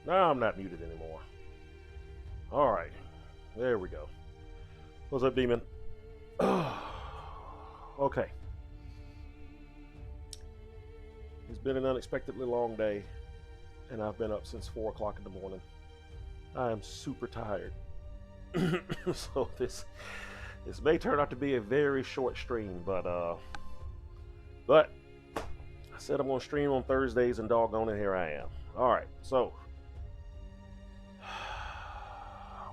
Now I'm not muted anymore. All right. There we go. What's up, Demon? Okay. It's been an unexpectedly long day, and I've been up since 4 o'clock in the morning. I am super tired. So this may turn out to be a very short stream, but I said I'm gonna stream on Thursdays, and doggone it, here I am. All right, so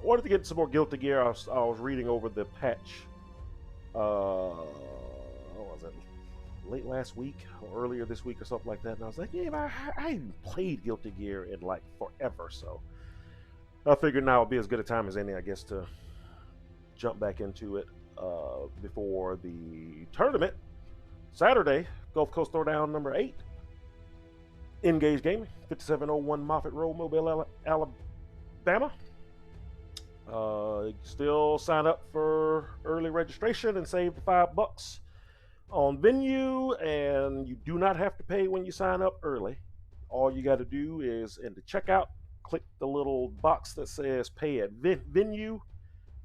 wanted to get some more Guilty Gear. I was reading over the patch. What was it? Late last week or earlier this week or something like that, and I was like, yeah, I haven't played Guilty Gear in like forever, so I figured now would be as good a time as any, I guess, to jump back into it before the tournament. Saturday, Gulf Coast Throwdown number 8. Engage Gaming, 5701 Moffett Road, Mobile, Alabama. Still sign up for early registration and save the $5 on Venue, and you do not have to pay when you sign up early. All you got to do is in the checkout, click the little box that says pay at Venue,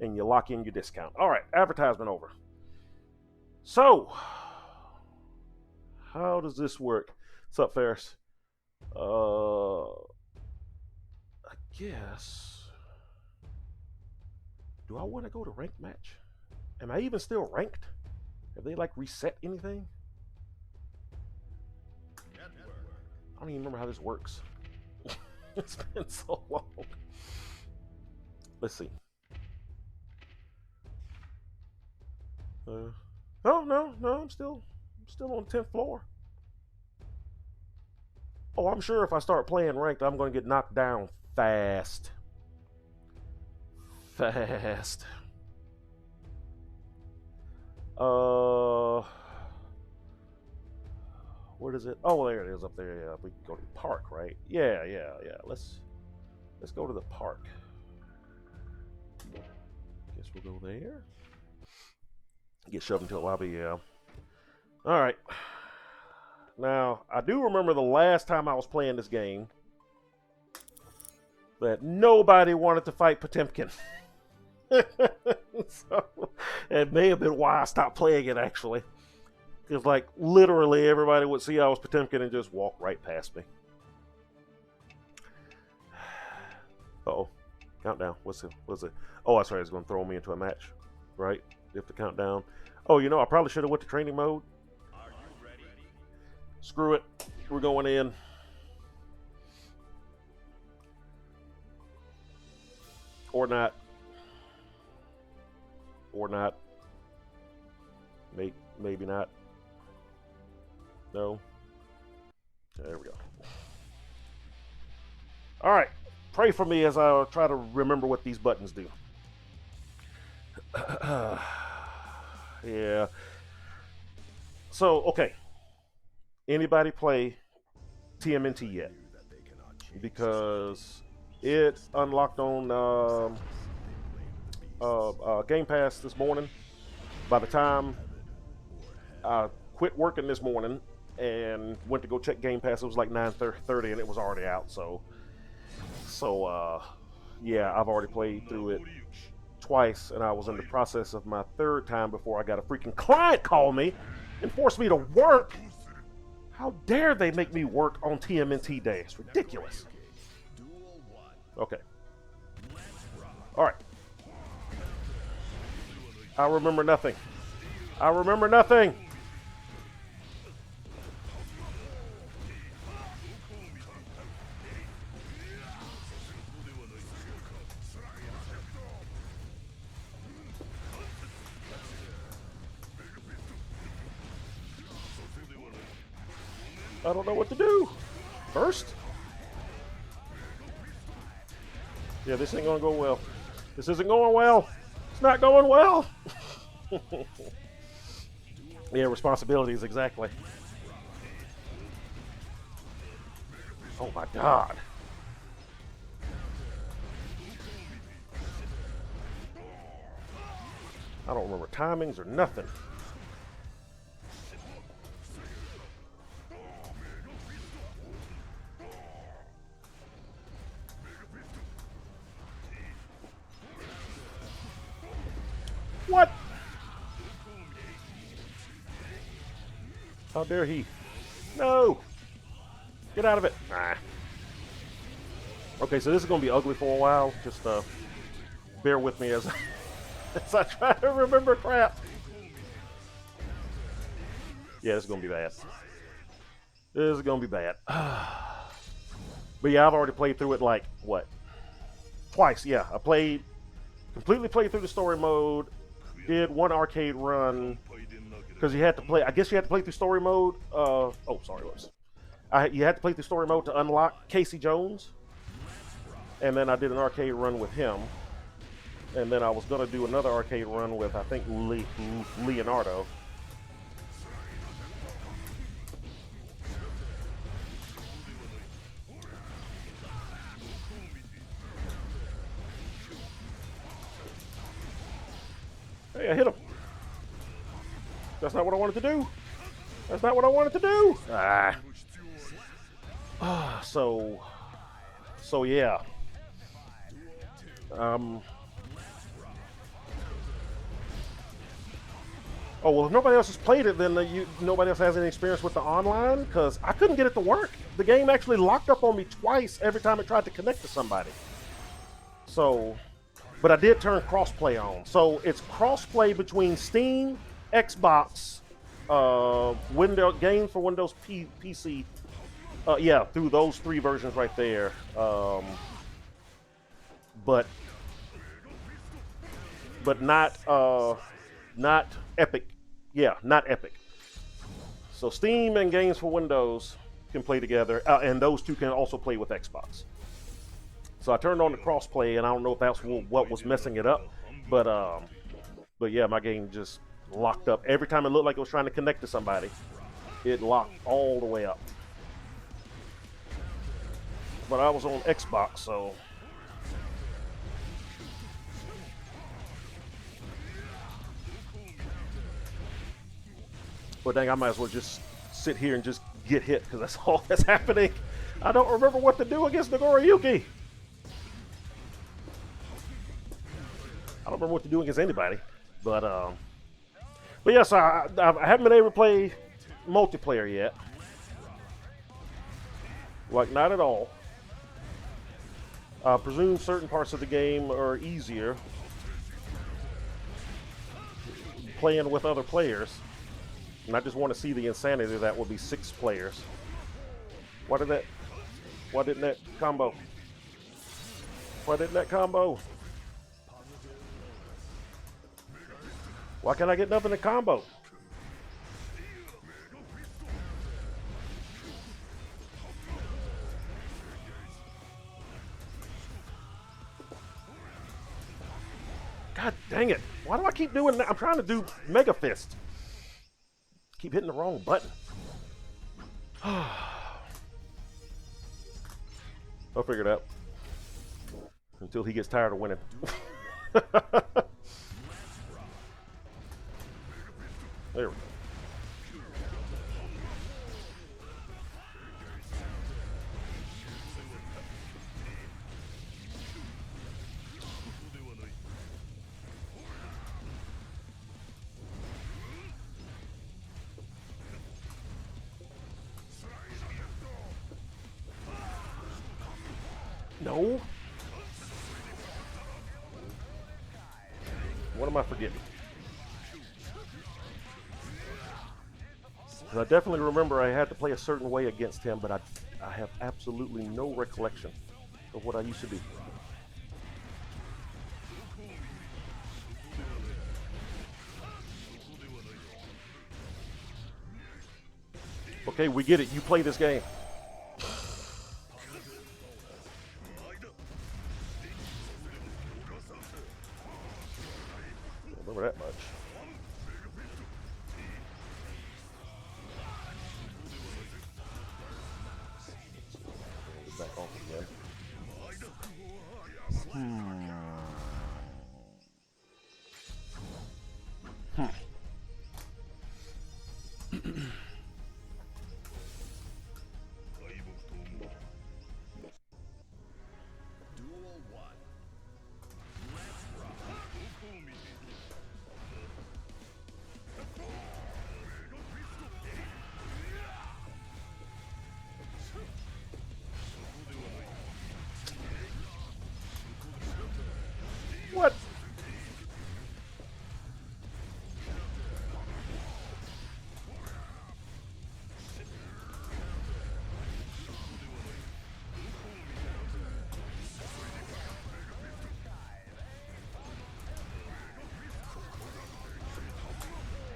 and you lock in your discount. All right, advertisement over. So, how does this work? What's up, Ferris? I guess. Do I want to go to ranked match? Am I even still ranked? Have they like reset anything? I don't even remember how this works. It's been so long. Let's see. No, I'm still on the 10th floor. Oh, I'm sure if I start playing ranked, I'm going to get knocked down fast. What is it? Oh, there it is up there. Yeah, we can go to the park, right? Yeah. Let's go to the park. Guess we'll go there. Get shoved into the lobby, yeah. All right. Now, I do remember the last time I was playing this game that nobody wanted to fight Potemkin. So, it may have been why I stopped playing it, actually. Because, like, literally everybody would see I was Potemkin and just walk right past me. Uh-oh. Countdown. What's it? Oh, that's right. It's going to throw me into a match. Right? You have to count down. Oh, you know, I probably should have went to training mode. Are you ready? Screw it. We're going in. Or not. Maybe not. No. There we go. All right. Pray for me as I try to remember what these buttons do. Yeah. So, okay. Anybody play TMNT yet? Because it unlocked on Game Pass this morning. By the time I quit working this morning and went to go check Game Pass, it was like 9:30 and it was already out. So yeah, I've already played through it twice, and I was in the process of my third time before I got a freaking client call me and force me to work. How dare they make me work on TMNT Day? It's ridiculous. Okay. All right. I remember nothing. I don't know what to do. First? Yeah, this ain't gonna go well. This isn't going well. It's not going well. Yeah, responsibilities, exactly. Oh my God. I don't remember timings or nothing. How dare he? No! Get out of it. Nah. Okay, so this is going to be ugly for a while. Just bear with me as, as I try to remember crap. Yeah, this is going to be bad. This is going to be bad. But yeah, I've already played through it like, what? Twice, yeah. I completely played through the story mode, did one arcade run, because you had to play, I guess you had to play through story mode. Oh, sorry, whoops. You had to play through story mode to unlock Casey Jones. And then I did an arcade run with him. And then I was going to do another arcade run with, I think, Leonardo. Hey, I hit him. That's not what I wanted to do. That's not what I wanted to do. So yeah. Oh, well, if nobody else has played it, then nobody else has any experience with the online, because I couldn't get it to work. The game actually locked up on me twice every time it tried to connect to somebody. So, but I did turn crossplay on. So it's crossplay between Steam, Xbox, games for Windows PC. Yeah, through those three versions right there. But not Epic. Yeah, not Epic. So Steam and games for Windows can play together, and those two can also play with Xbox. So I turned on the crossplay, and I don't know if that's what was messing it up, but yeah, my game just locked up. Every time it looked like it was trying to connect to somebody, it locked all the way up. But I was on Xbox, so. But dang, I might as well just sit here and just get hit, because that's all that's happening. I don't remember what to do against Nagoriyuki. I don't remember what to do against anybody. But yes, I haven't been able to play multiplayer yet. Like, not at all. I presume certain parts of the game are easier playing with other players. And I just want to see the insanity that would be 6 players. Why didn't that combo? Why didn't that combo? Why can't I get nothing to combo? God dang it. Why do I keep doing that? I'm trying to do Mega Fist. Keep hitting the wrong button. I'll figure it out. Until he gets tired of winning. There we go. No. What am I forgetting? I definitely remember I had to play a certain way against him, but I have absolutely no recollection of what I used to do. Okay, we get it. You play this game. Don't remember that much. Back off again.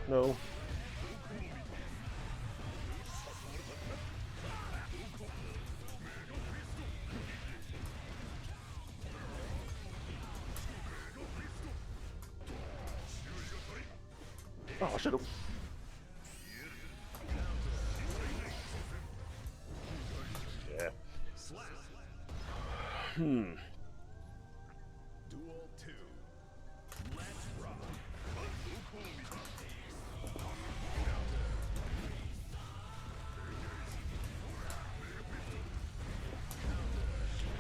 No. Oh, I should have. Yeah. Duel 2. Let's rock.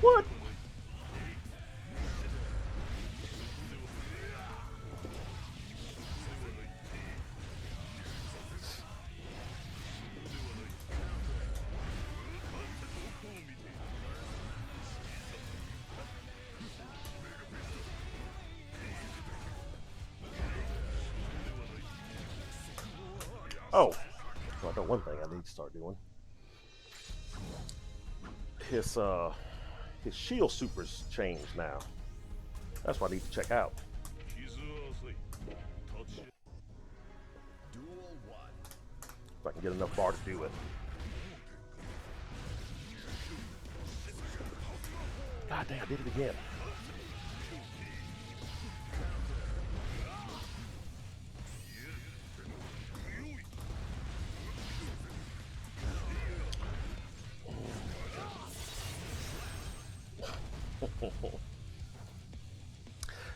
What? Oh, well, I know one thing I need to start doing. His shield super's changed now. That's what I need to check out. Duel 1. If I can get enough bar to do it. God damn, I did it again.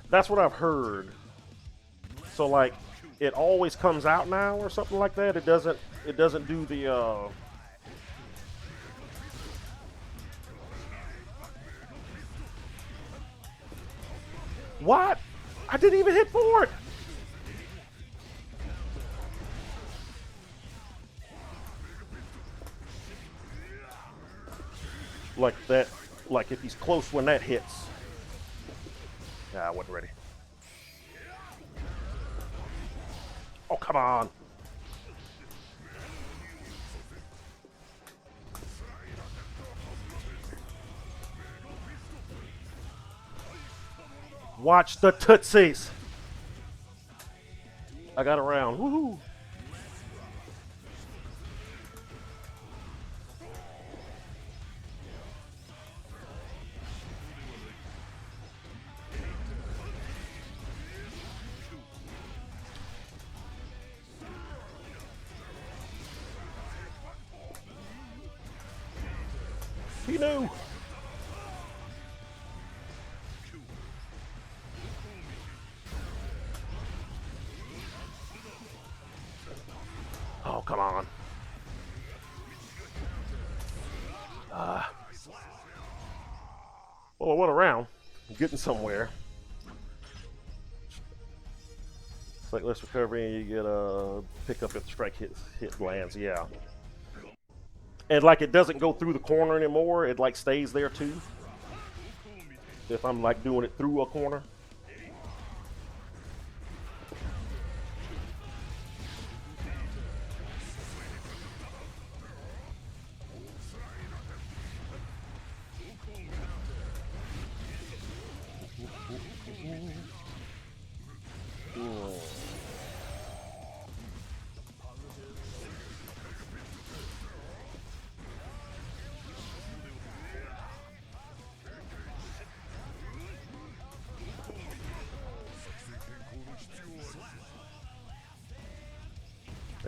That's what I've heard. So like, it always comes out now or something like that. It doesn't do the What? I didn't even hit forward. Like that, like if he's close when that hits. Nah, I wasn't ready. Oh, come on. Watch the Tootsies. I got around. Woohoo. He knew. Oh, come on. Well, I went around. I'm getting somewhere. It's like less recovery, and you get a pickup if the strike hit lands. Yeah. And like it doesn't go through the corner anymore. It like stays there too. If I'm like doing it through a corner.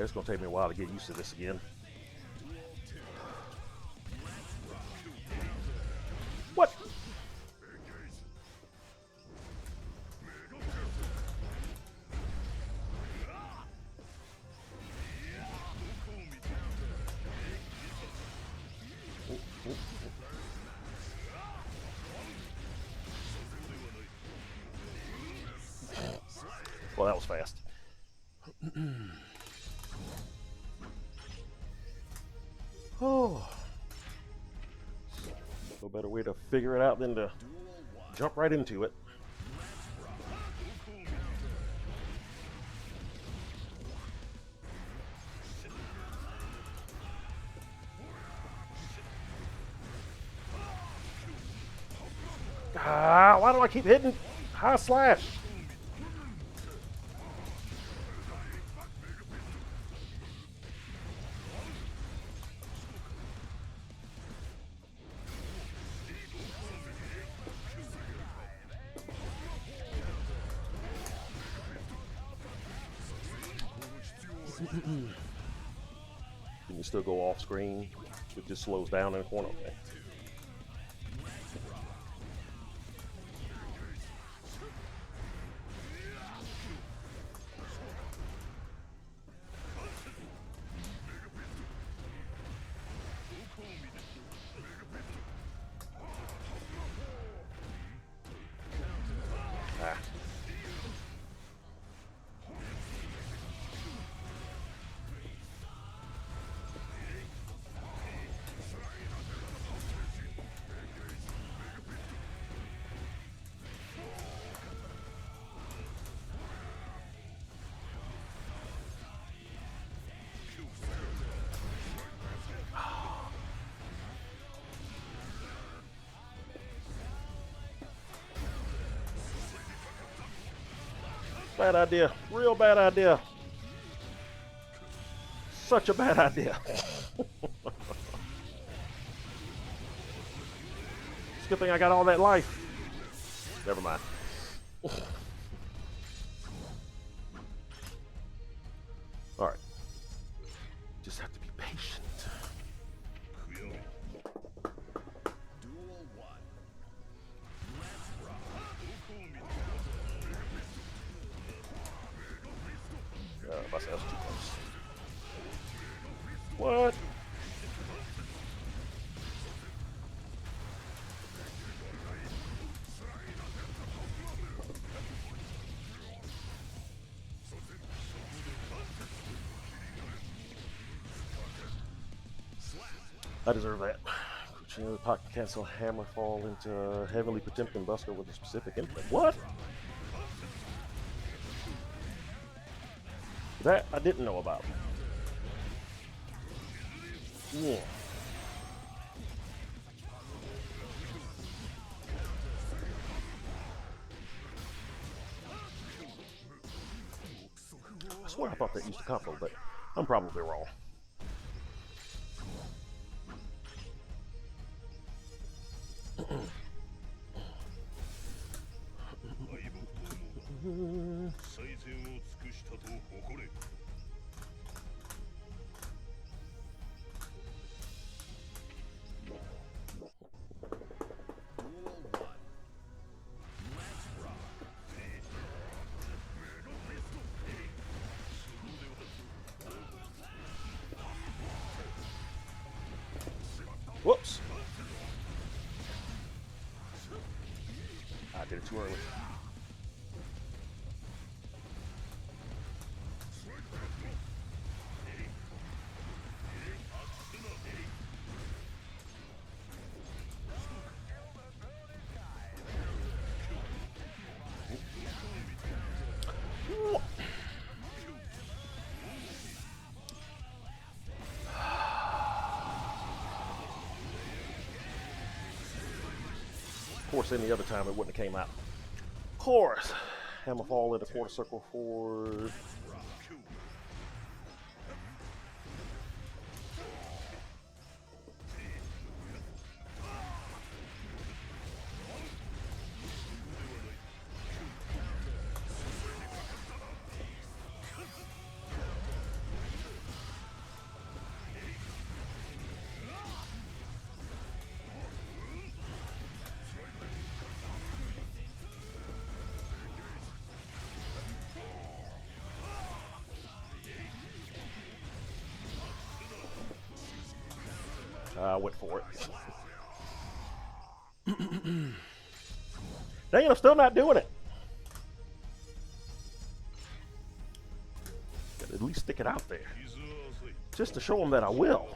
It's gonna take me a while to get used to this again. What? Well, that was fast. Oh. No better way to figure it out than to jump right into it. Ah, why do I keep hitting high slash? Can you still go off screen? It just slows down in the corner. Okay. Ah. Bad idea. Real bad idea. Such a bad idea. It's a good thing I got all that life. Never mind. Alright. Just have to be patient. Duel 1. Let's rock. That's too close. What? I deserve that. Kuchino pocket cancel hammer fall into heavily Potemkin Buster with a specific input. What? That I didn't know about. Yeah. I swear I thought that used to combo, but I'm probably wrong. Whoops. I did it too early. Of course, any other time it wouldn't have came out. Of course. Hammer fall into quarter circle forward. I went for it. Dang it, I'm still not doing it. Gotta at least stick it out there. Just to show them that I will.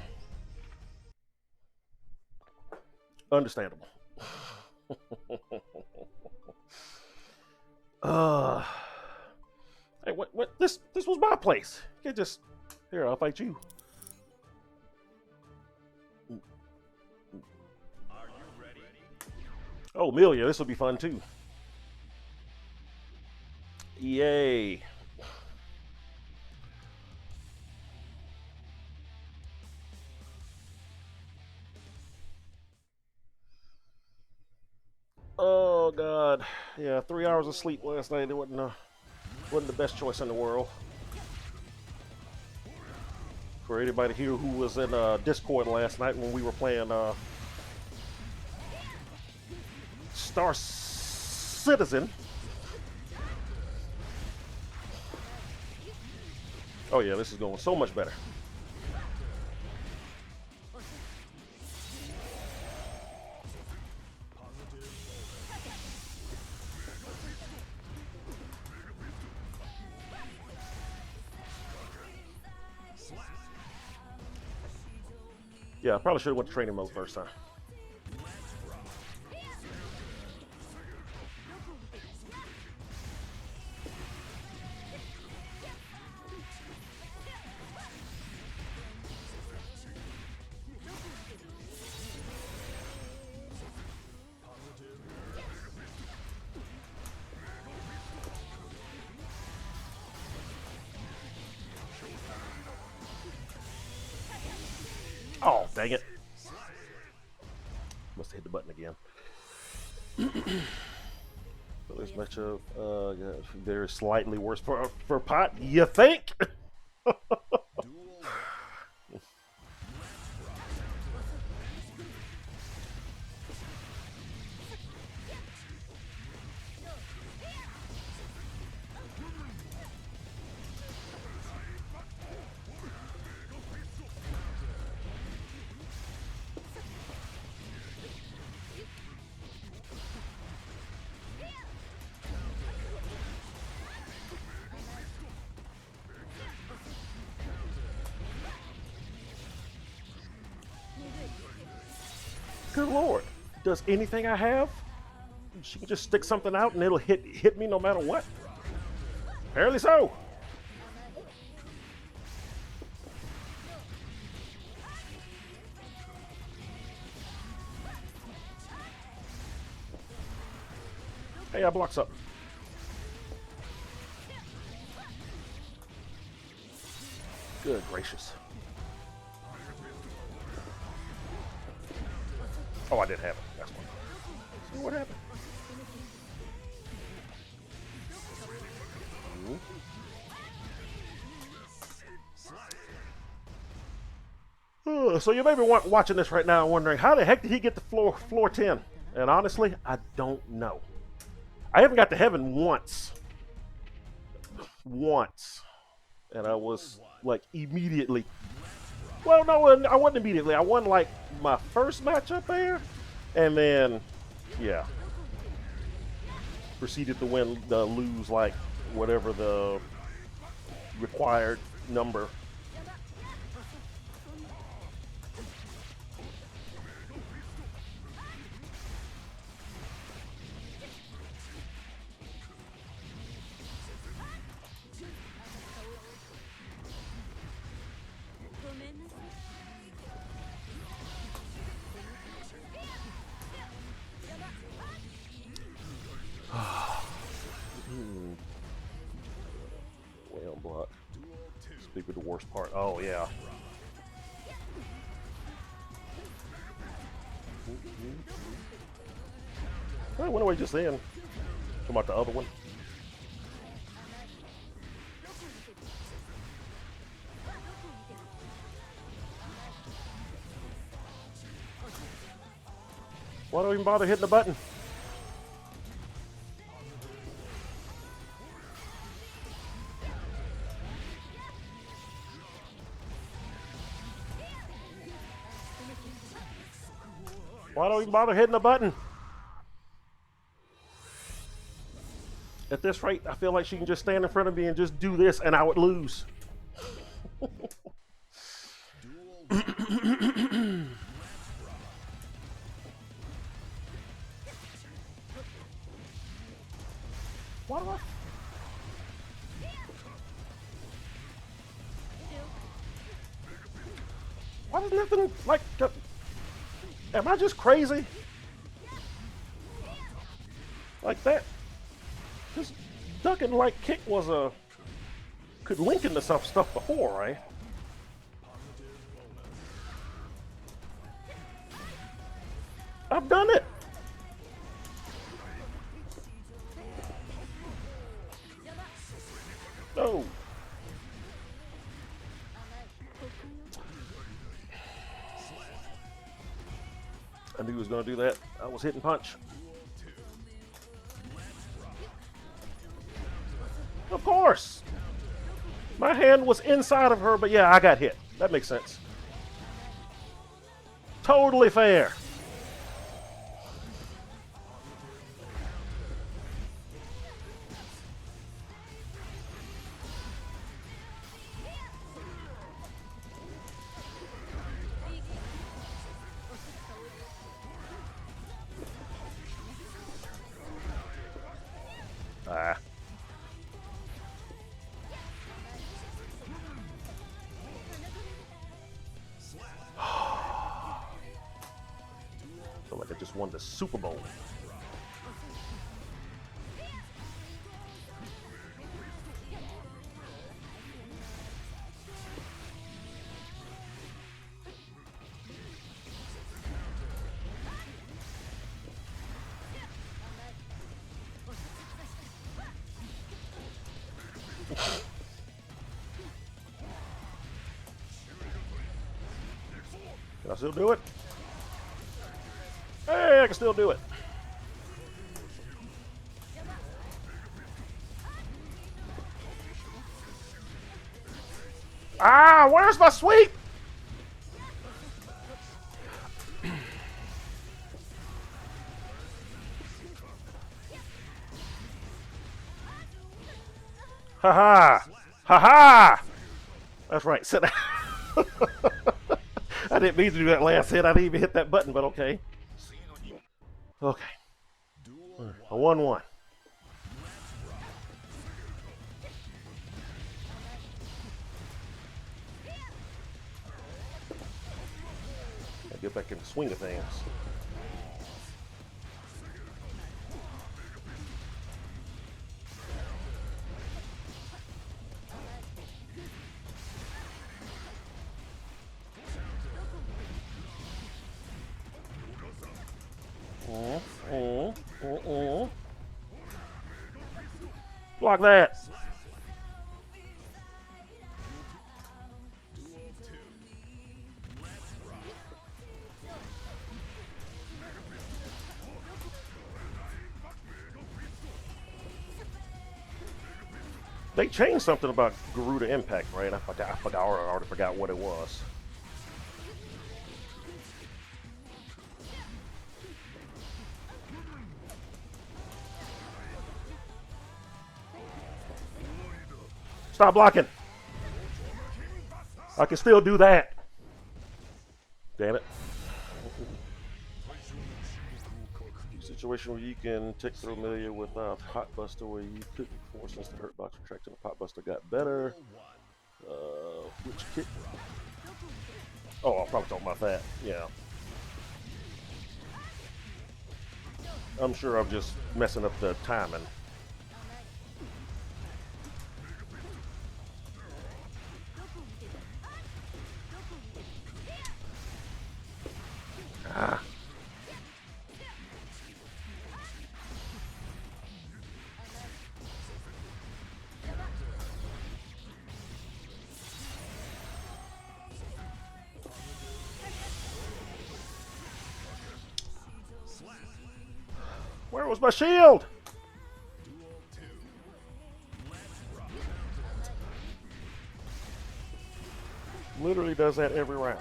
Understandable. Hey, what? This was my place. You can't just... Here, I'll fight you. Oh, Amelia, this will be fun too. Yay. Oh, God. Yeah, 3 hours of sleep last night. It wasn't the best choice in the world. For anybody here who was in Discord last night when we were playing Star Citizen. Oh yeah, this is going so much better. Yeah, I probably should have went to training mode first time. Oh, dang it. Must have hit the button again. So this matchup, very slightly worse for Pot. You think? Good Lord. Does anything I have? She can just stick something out and it'll hit me no matter what. Apparently so. Hey, I blocked something. Good gracious. Oh, I did have it. That's one. See what happened? So you may be watching this right now wondering, how the heck did he get to floor 10? And honestly, I don't know. I haven't got to heaven once. And I was like immediately. Well, no, I wasn't immediately. I won like my first match up there. And then, yeah. Proceeded to lose like whatever the required number. Way on block. Speak of the worst part. Oh yeah. I went away just then. Come out the other one. Why don't even bother hitting the button? Why don't even bother hitting the button? At this rate, I feel like she can just stand in front of me and just do this and I would lose. Why do I? Why does nothing like? Am I just crazy? Like that? This duck and like kick was could link into some stuff before, right? I've done it. No. knew he was going to do that. I was hitting punch. Of course. My hand was inside of her, but yeah, I got hit. That makes sense. Totally fair. Ah. Feel like I just won the Super Bowl. Can I still do it? Hey, I can still do it. Ah, where's my sweep? Ha ha! Ha ha! That's right. Sit down. I didn't mean to do that last hit. I didn't even hit that button, but okay. Okay. A 1-1. Gotta get back in the swing of things. Block that. They changed something about Garuda Impact, right? I already forgot what it was. Stop blocking. I can still do that. Damn it. Situation where you can tick through Amelia without Pot Buster where you couldn't before since the hurt box retracted. The Pot Buster got better. Which kick? Oh, I'll probably talk about that. Yeah. I'm sure I'm just messing up the timing. Ah. Where was my shield? Literally does that every round.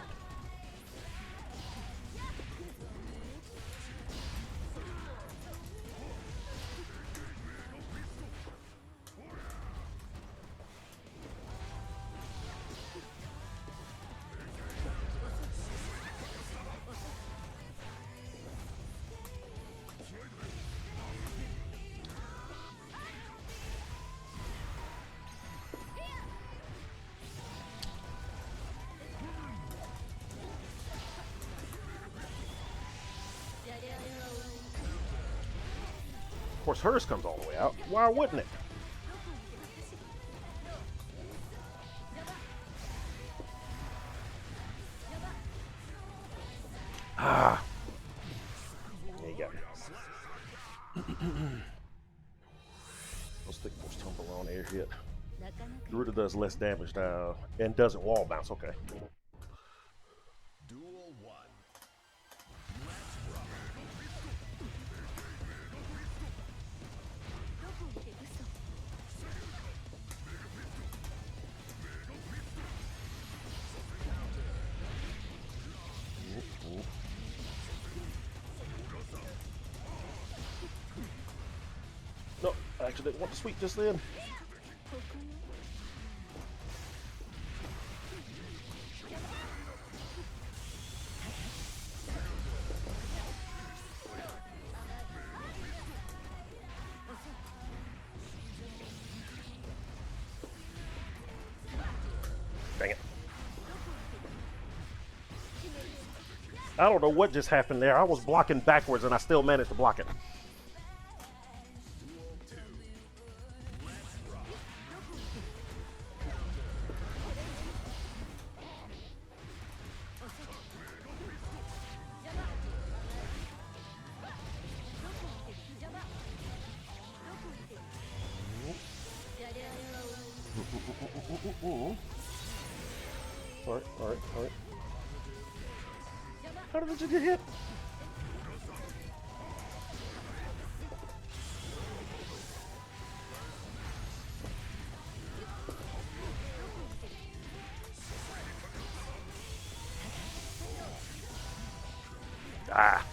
Of course, hers comes all the way out. Why wouldn't it? Ah. There you go. Let's take most tumble on air hit. Garuda does less damage now and doesn't wall bounce. Okay. Duel 1. Let's rock. I actually didn't want to sweep just then. Dang it. I don't know what just happened there. I was blocking backwards and I still managed to block it. Alright, alright, alright. How did you get hit? Ah.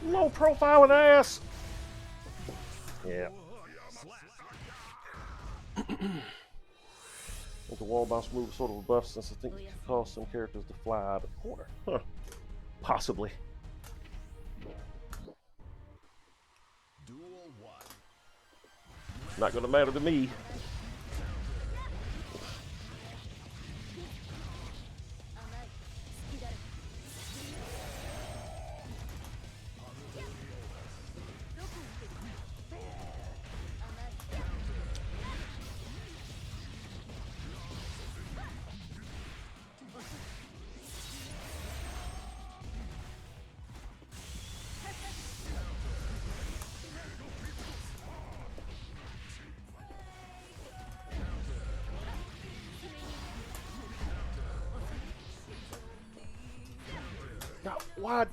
Low profile with ass. Yeah. I think the wall bounce move is sort of a buff since I think it could cause some characters to fly out of the corner. Huh. Possibly. Duel 1. Not gonna matter to me. God, what?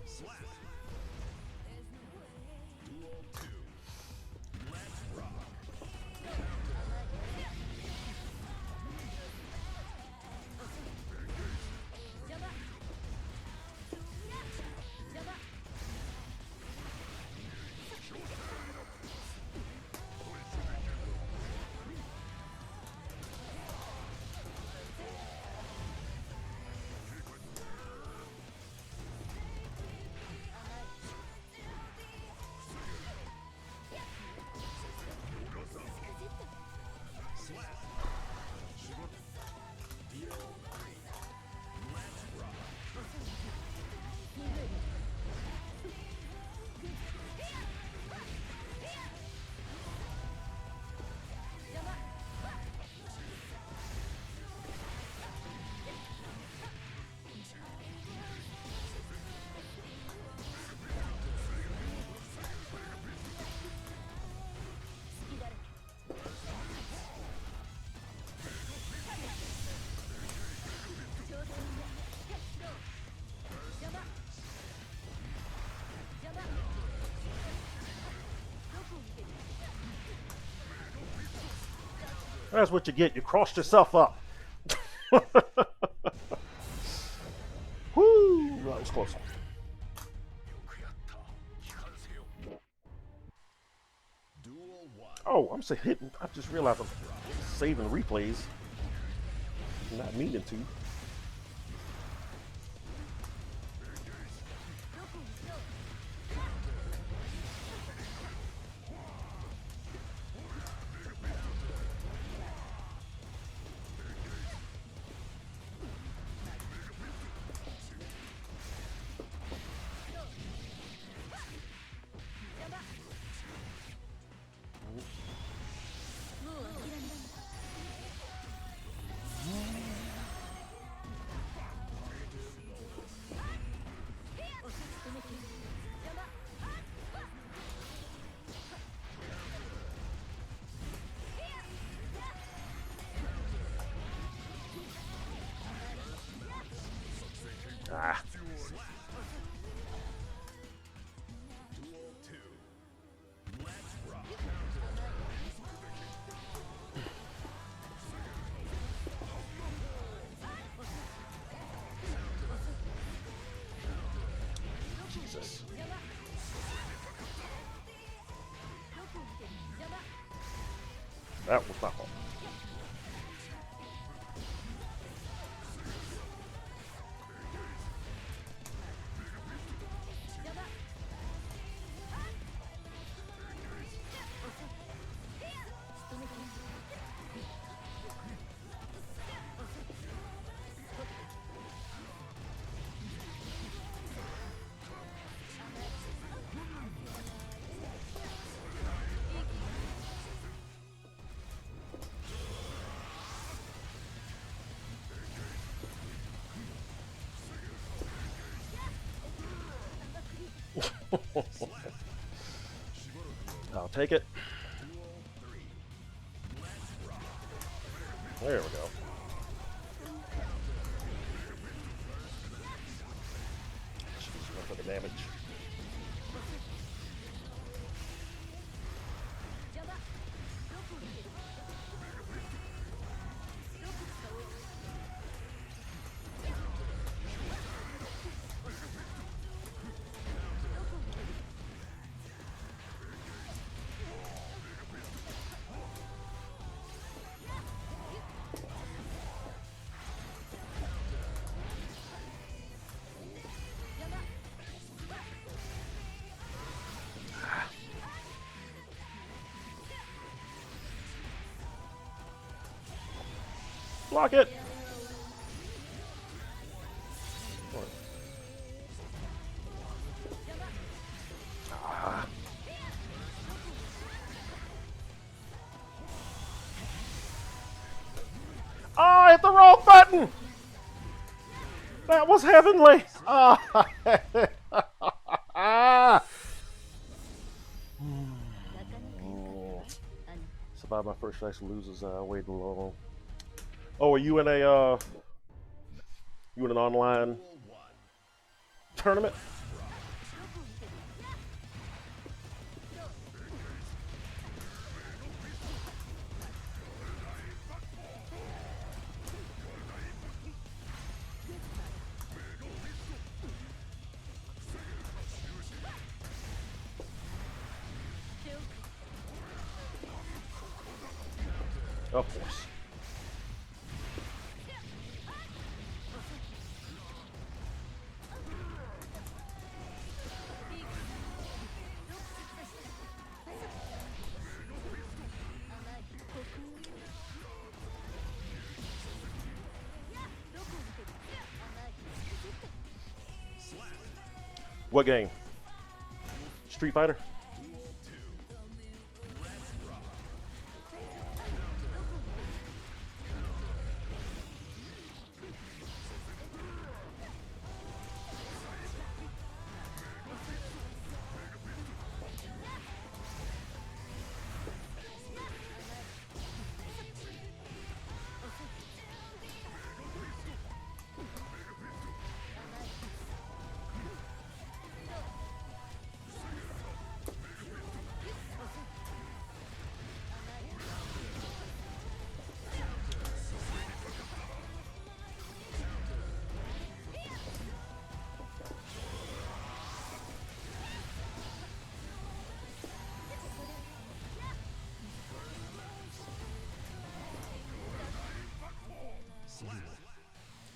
That's what you get. You crossed yourself up. Whoo! That was close. Duel 1. Oh, I'm saying hitting. I just realized I'm saving replays. Not meaning to. Ah. Duel 2. Let's rock. That was my fault. I'll take it. There we go. Jeez, one for the damage. Block it! Ah. Oh, I hit the wrong button! That was heavenly! Ah. Survived my first race, loses, waiting long. Oh, are you in a, you in an online tournament? Of course. What game? Street Fighter?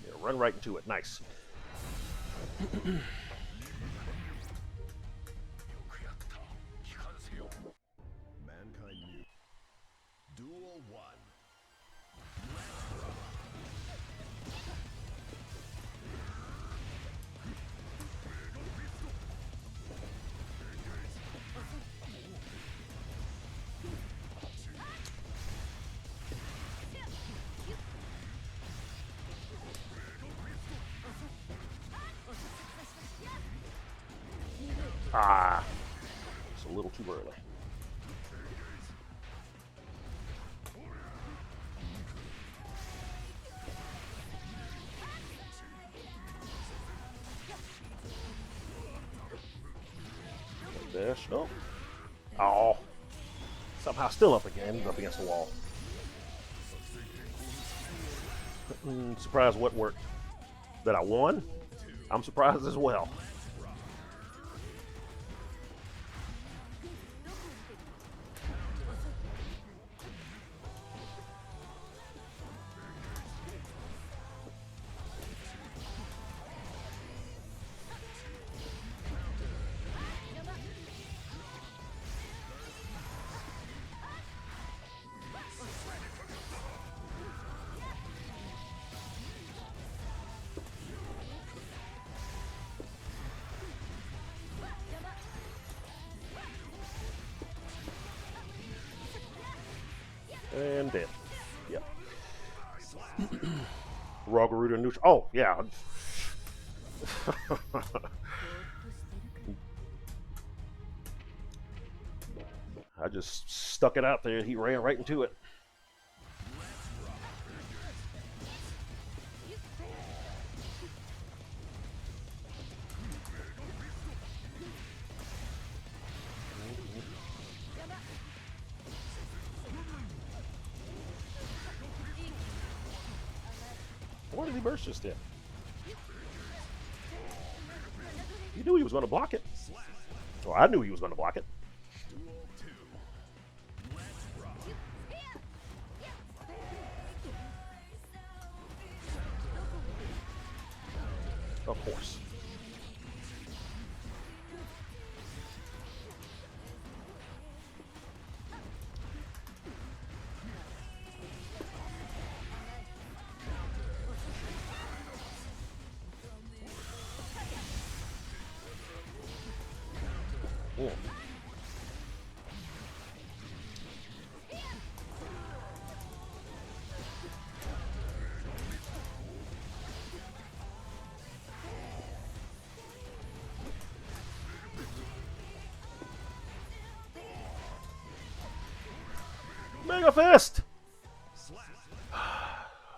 Yeah, run right into it. Nice. Mankind New. Duel 1. Ah, it's a little too early. Dash. Oh. Oh. Somehow still up again, up against the wall. Surprised what worked. That I won? I'm surprised as well. Raw Garuda neutral. Oh, yeah. I just stuck it out there. He ran right into it. Why did he burst just then? He knew he was going to block it. Well, I knew he was going to block it. Of course. Yeah. Mega Fist!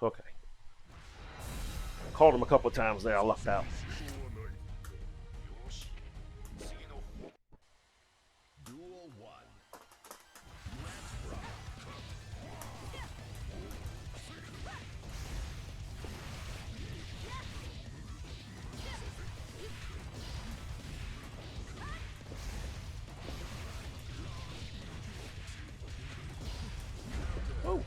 Okay. Called him a couple of times there. I lucked out. Duel 1. Oh.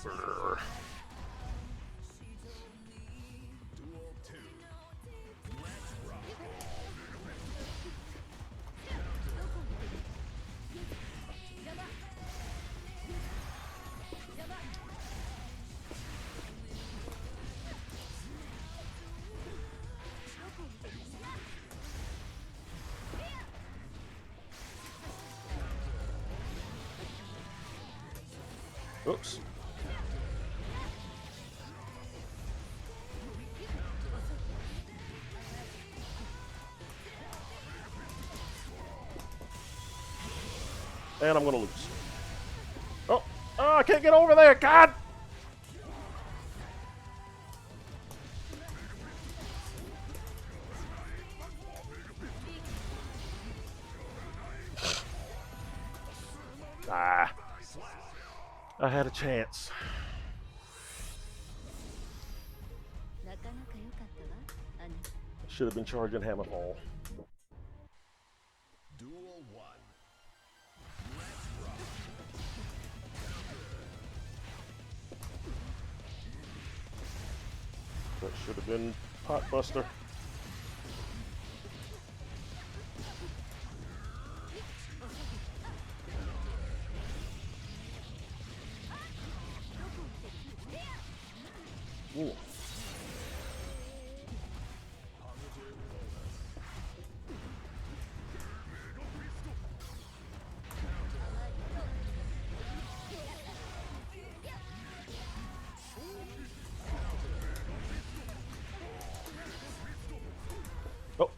Brr. Duel 2. Oops. And I'm gonna lose. Oh, I can't get over there, God! Ah, I had a chance. Should have been charging Hammerfall. Duel 1. That should have been Potbuster. Ooh. Oh.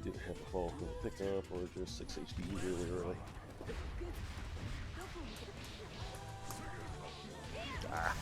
Didn't have a fall for the pickup or just 6 HD really early. Ah.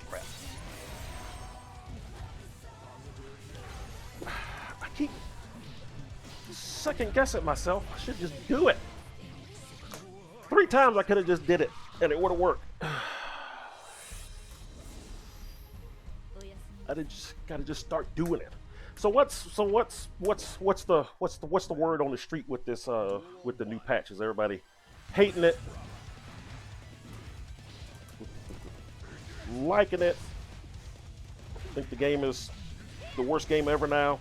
Crap. second guessing myself. I should just do it. 3 times I could have just did it, and it would have worked. I just gotta just start doing it. So what's the word on the street with this with the new patch? Is everybody hating it? Liking it? Think the game is the worst game ever now?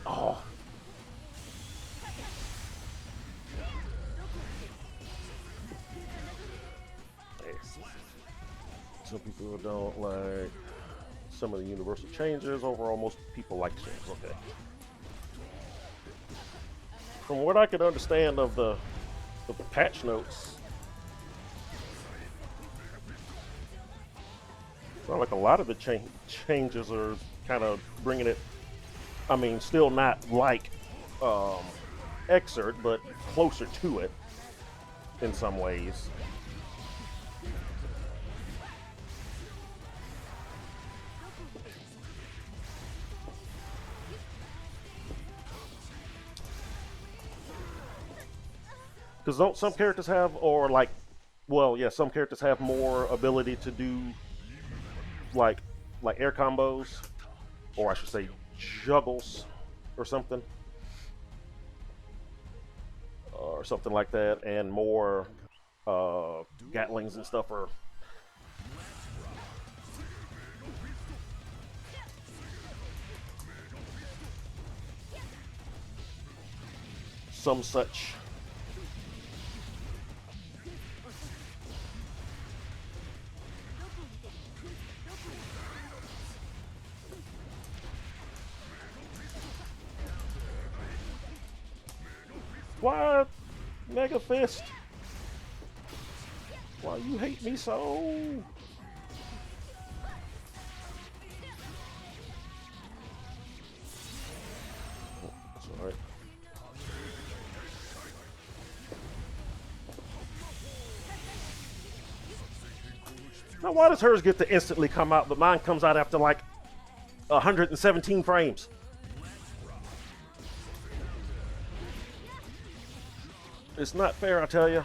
Oh. Some people don't like some of the universal changes. Overall, most people like changes. Okay. From what I could understand of the patch notes, sound like a lot of the changes are kind of bringing it. I mean, still not like Xrd, but closer to it in some ways. Because don't some characters have, or like, well, yeah, some characters have more ability to do like air combos, or I should say juggles or something like that, and more Gatlings and stuff are some such. Why, Mega Fist? Why you hate me so? That's all right. Now, why does hers get to instantly come out, but mine comes out after like 117 frames? It's not fair, I tell you.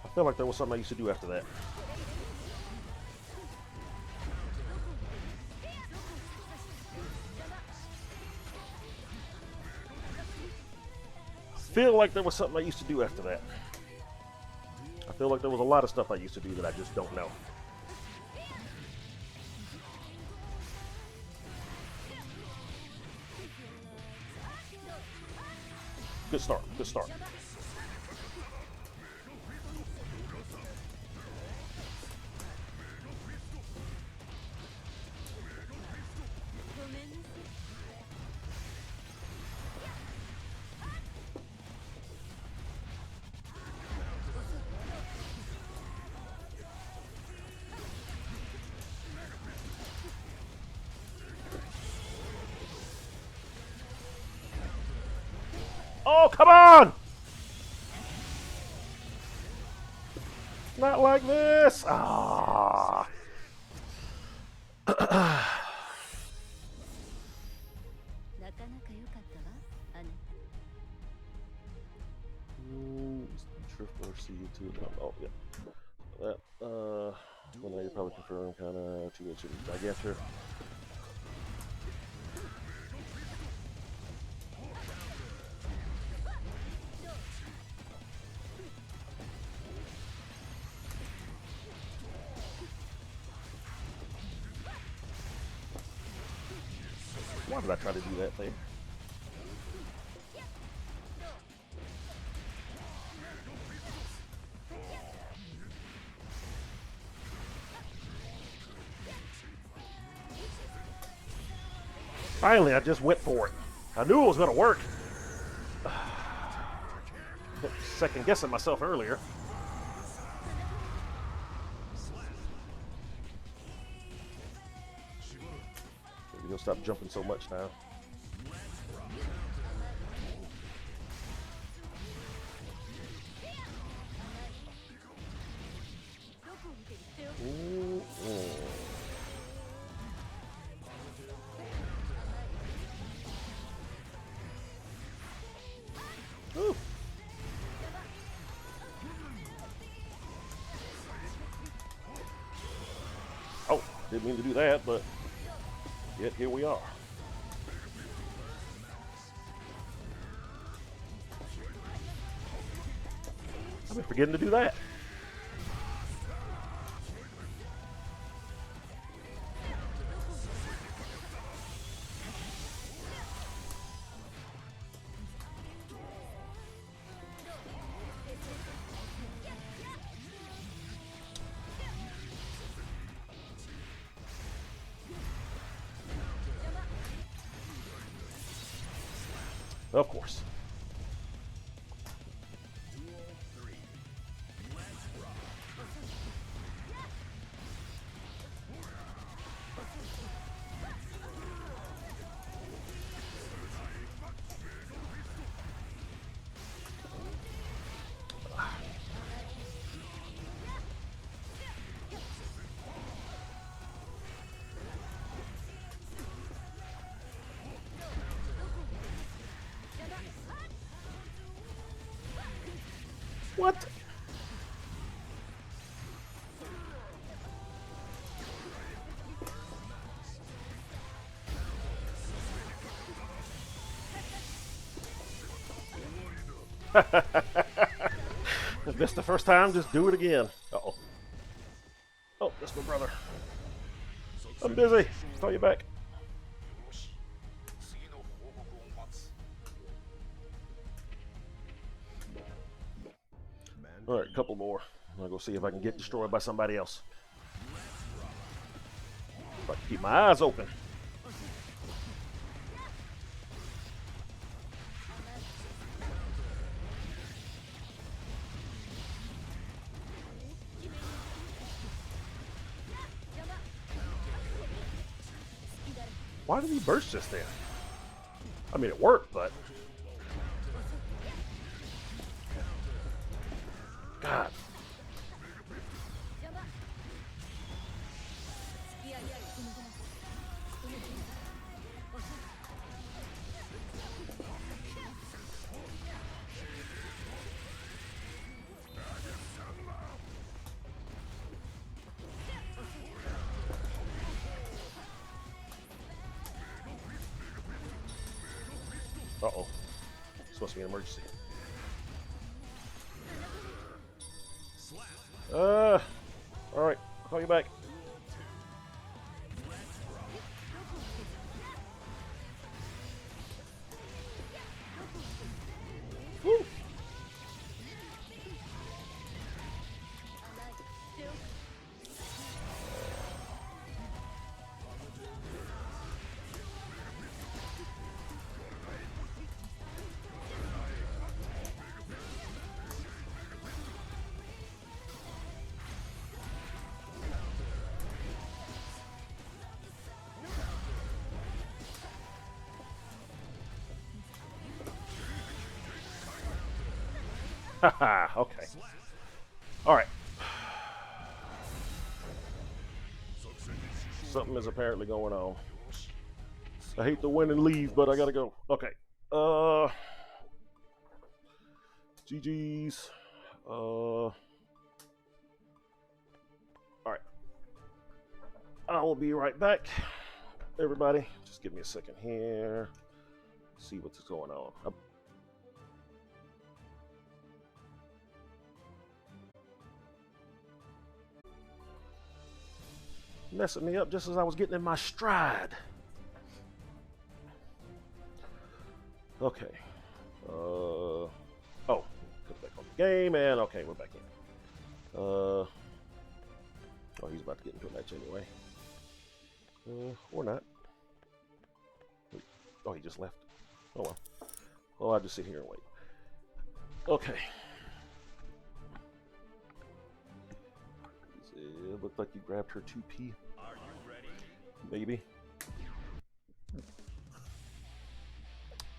I feel like there was something I used to do after that. Feel like there was something I used to do after that. I feel like there was a lot of stuff I used to do that I just don't know. Good start, good start. Oh, come on! Not like this! Ah. Triple C2. Oh, yeah. That, well, now you're probably preferring kind of 2-inch Gigantor. Why did I try to do that thing? Finally, I just went for it. I knew it was going to work. Second guessing myself earlier. Maybe he'll stop jumping so much now. Ooh, ooh. Ooh. Oh, didn't mean to do that, but yet here we are. I've been forgetting to do that. Of course. What? If this the first time, just do it again. Uh-oh. Oh, that's my brother. I'm busy. Call you back. All right, a couple more. I'll go see if I can get destroyed by somebody else. If I can keep my eyes open. Why did he burst just then? I mean, it worked, but... God. Uh-oh. It's supposed to be an emergency. Alright. Call you back. Woo! Haha, okay. Alright. Something is apparently going on. I hate to win and leave, but I gotta go. Okay. GG's. Alright. I will be right back. Everybody, just give me a second here. See what's going on. Messing me up just as I was getting in my stride. Okay. Oh, click back on the game, and okay, we're back in. Oh, he's about to get into a match anyway. Or not. Wait. Oh, he just left. Oh well. Well, I'll just sit here and wait. Okay. It looked like you grabbed her 2P. Are you ready? Maybe.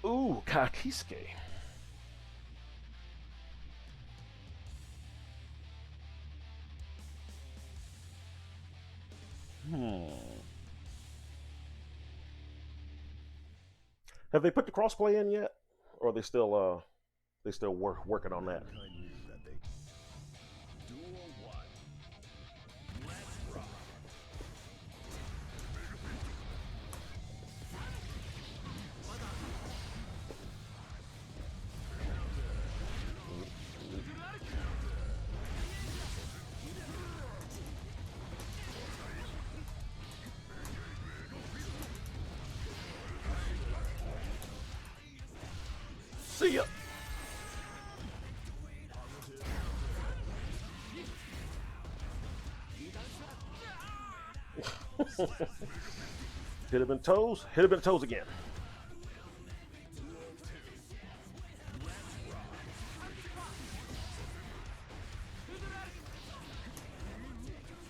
Ooh, Kakisuke. Have they put the crossplay in yet, or are they still working on that? Kindly that they Duel 1. Let's rock. See ya. Hit him in toes. Hit him in toes again.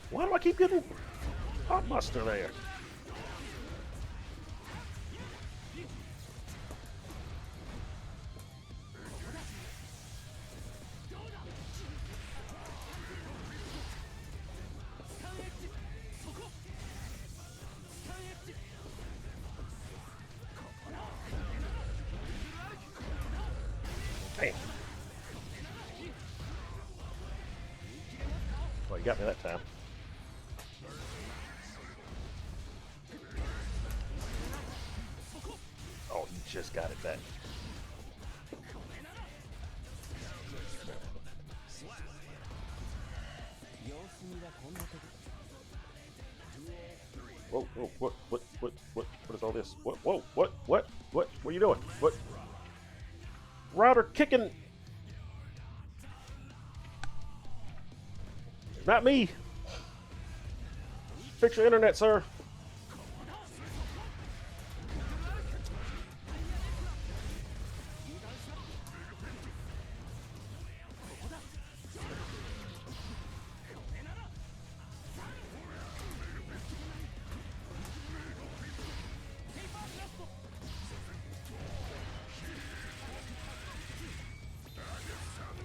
Why do I keep getting Hot Buster there? Damn. Well, you got me that time. Oh, you just got it back. Whoa, whoa, what is all this? What are you doing? What? Router kicking. Not me. Fix your internet, sir.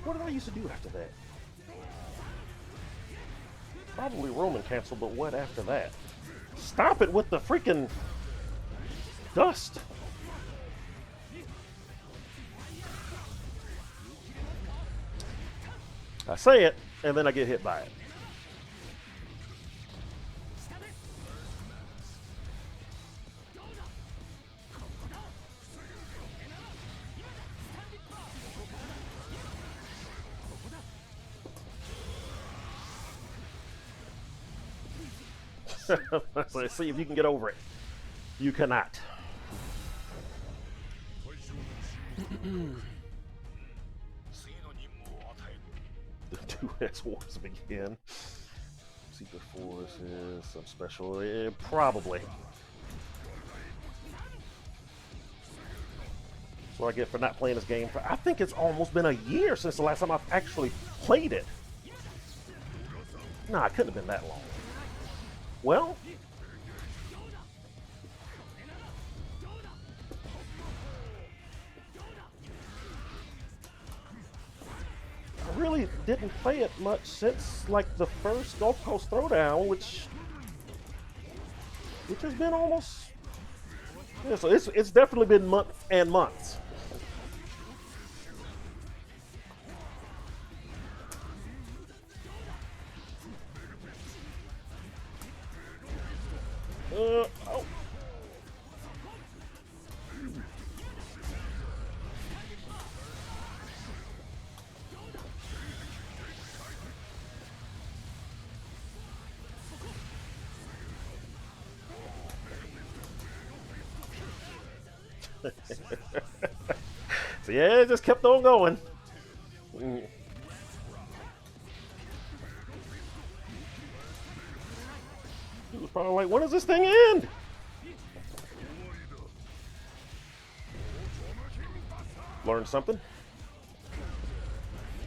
What did I used to do after that? Probably Roman cancel, but what after that? Stop it with the freaking dust. I say it, and then I get hit by it. Let's see if you can get over it. You cannot. The 2S wars begin. Secret forces, some special, probably. That's what I get for not playing this game. I think it's almost been a year since the last time I've actually played it. Nah, it couldn't have been that long. Well, I really didn't play it much since like the first Gulf Coast Throwdown, which has been almost, yeah, so it's definitely been months and months. Oh. So yeah, it just kept on going. He was probably like, when does this thing end? Learn something.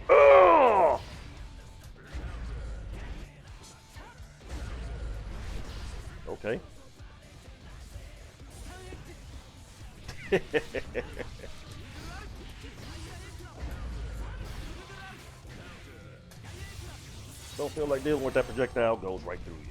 Oh! Okay. Don't feel like dealing with that projectile, goes right through you.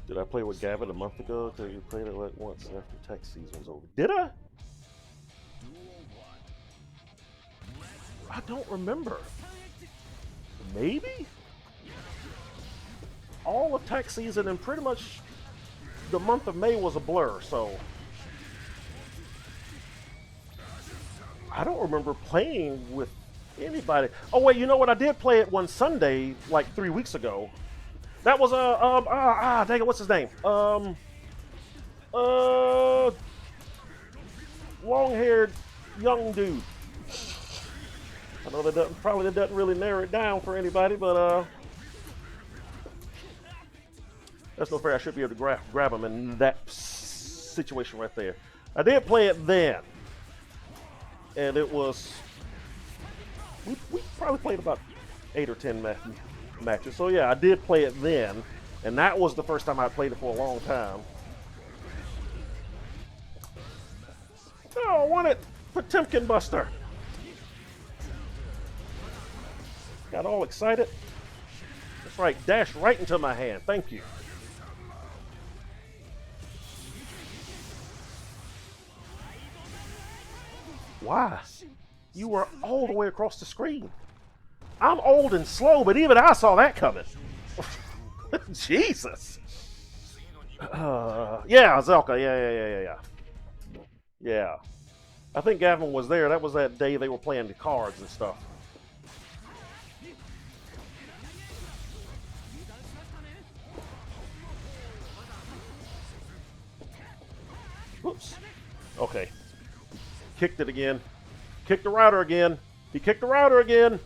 Did I play with Gavin a month ago? Because you played it like once after tax season was over. Did I? I don't remember. Maybe? All of tax season and pretty much the month of May was a blur, so I don't remember playing with anybody. Oh wait, you know what? I did play it one Sunday like 3 weeks ago. That was dang it, what's his name? Long-haired young dude. I know that doesn't really narrow it down for anybody, but that's no fair. I should be able to grab him in that situation right there. I did play it then, and it was we probably played about 8 or 10 matches. So yeah, I did play it then, and that was the first time I played it for a long time. Oh, I want it, Potemkin Buster. Got all excited. That's right, dashed right into my hand. Thank you. Why? You were all the way across the screen. I'm old and slow, but even I saw that coming. Jesus. Yeah, Zelka. Yeah. I think Gavin was there. That was that day they were playing the cards and stuff. Whoops. Okay. Kicked it again. Kicked the router again. He kicked the router again.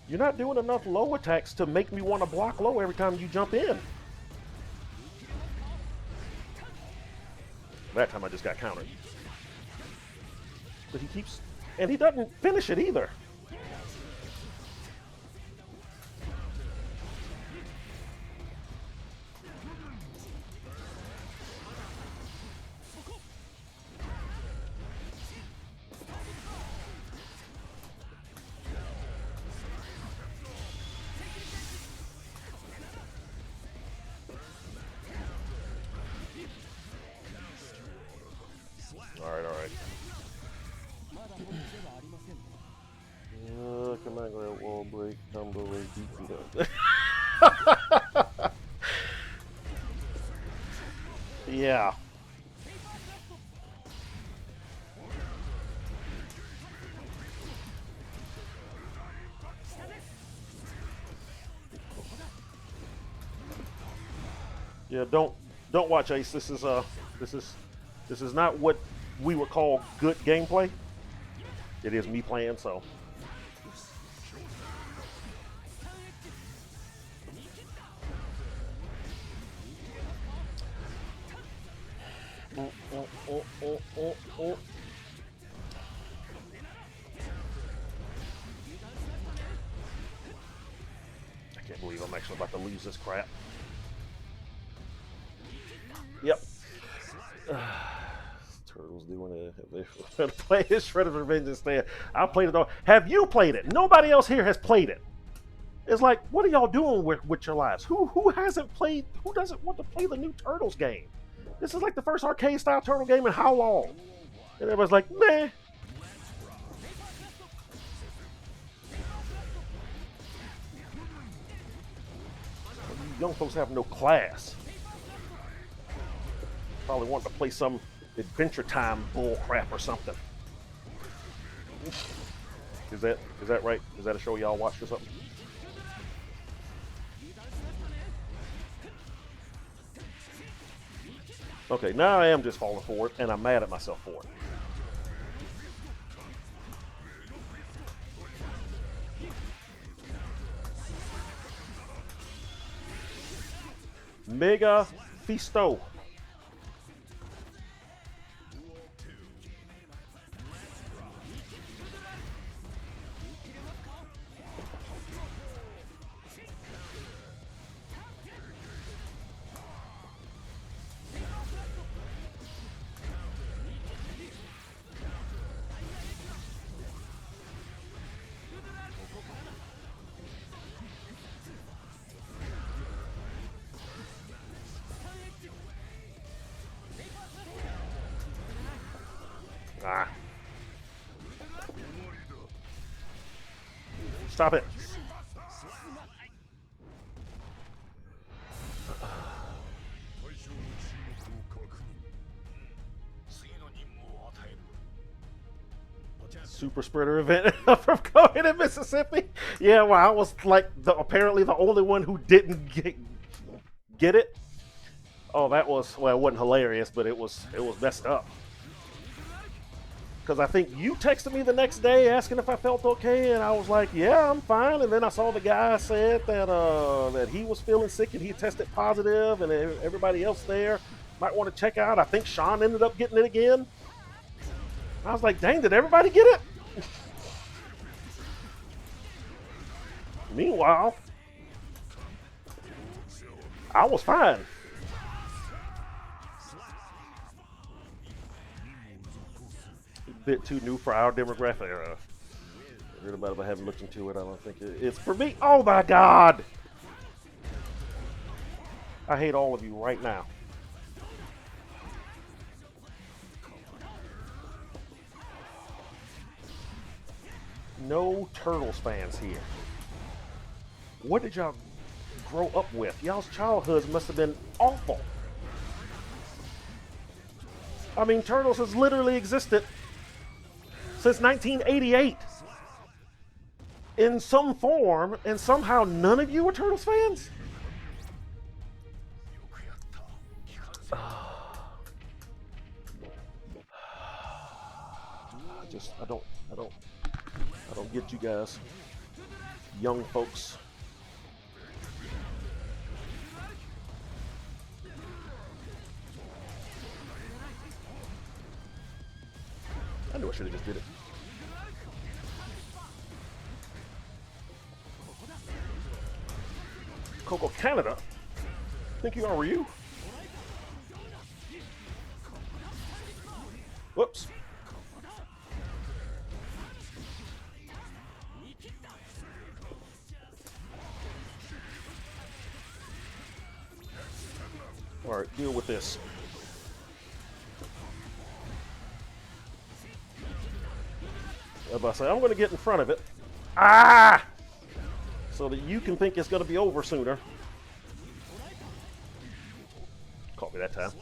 You're not doing enough low attacks to make me want to block low every time you jump in. That time I just got countered. But he keeps... And he doesn't finish it either. Alright. Command grab, wall break, combo ray, beat up. Yeah. Yeah, don't watch Ace. This is not what we would call good gameplay. It is me playing, so. Oh. I can't believe I'm actually actually about to lose this crap. Yep. Turtles doing it. They're playing Shredder's Revenge instead. I played it all. Have you played it? Nobody else here has played it. It's like, what are y'all doing with your lives? Who hasn't played? Who doesn't want to play the new Turtles game? This is like the first arcade style Turtle game in how long? And everybody's like, meh. You young folks have no class. Probably want to play some Adventure Time bull crap or something. Is that right? Is that a show y'all watched or something? Okay, now I am just falling for it, and I'm mad at myself for it. Mega Fisto. Ah. Stop it. Super spreader event from Cohen in Mississippi. Yeah, well, I was like apparently the only one who didn't get it. Oh, that was, well, it wasn't hilarious, but it was messed up. Because I think you texted me the next day asking if I felt okay, and I was like, yeah, I'm fine. And then I saw the guy said that that he was feeling sick and he tested positive, and everybody else there might want to check out. I think Sean ended up getting it again. I was like, dang, did everybody get it? Meanwhile, I was fine. A bit too new for our demographic. I heard about it, but I haven't looked into it. I don't think it's for me. Oh my God! I hate all of you right now. No Turtles fans here. What did y'all grow up with? Y'all's childhoods must have been awful. I mean, Turtles has literally existed since 1988 in some form, and somehow none of you were Turtles fans? I don't get you guys, young folks. I knew I should have just did it. Coco Canada? Think you are you? Whoops. All right, deal with this. As I say, I'm going to get in front of it. Ah! So that you can think it's going to be over sooner. Caught me that time.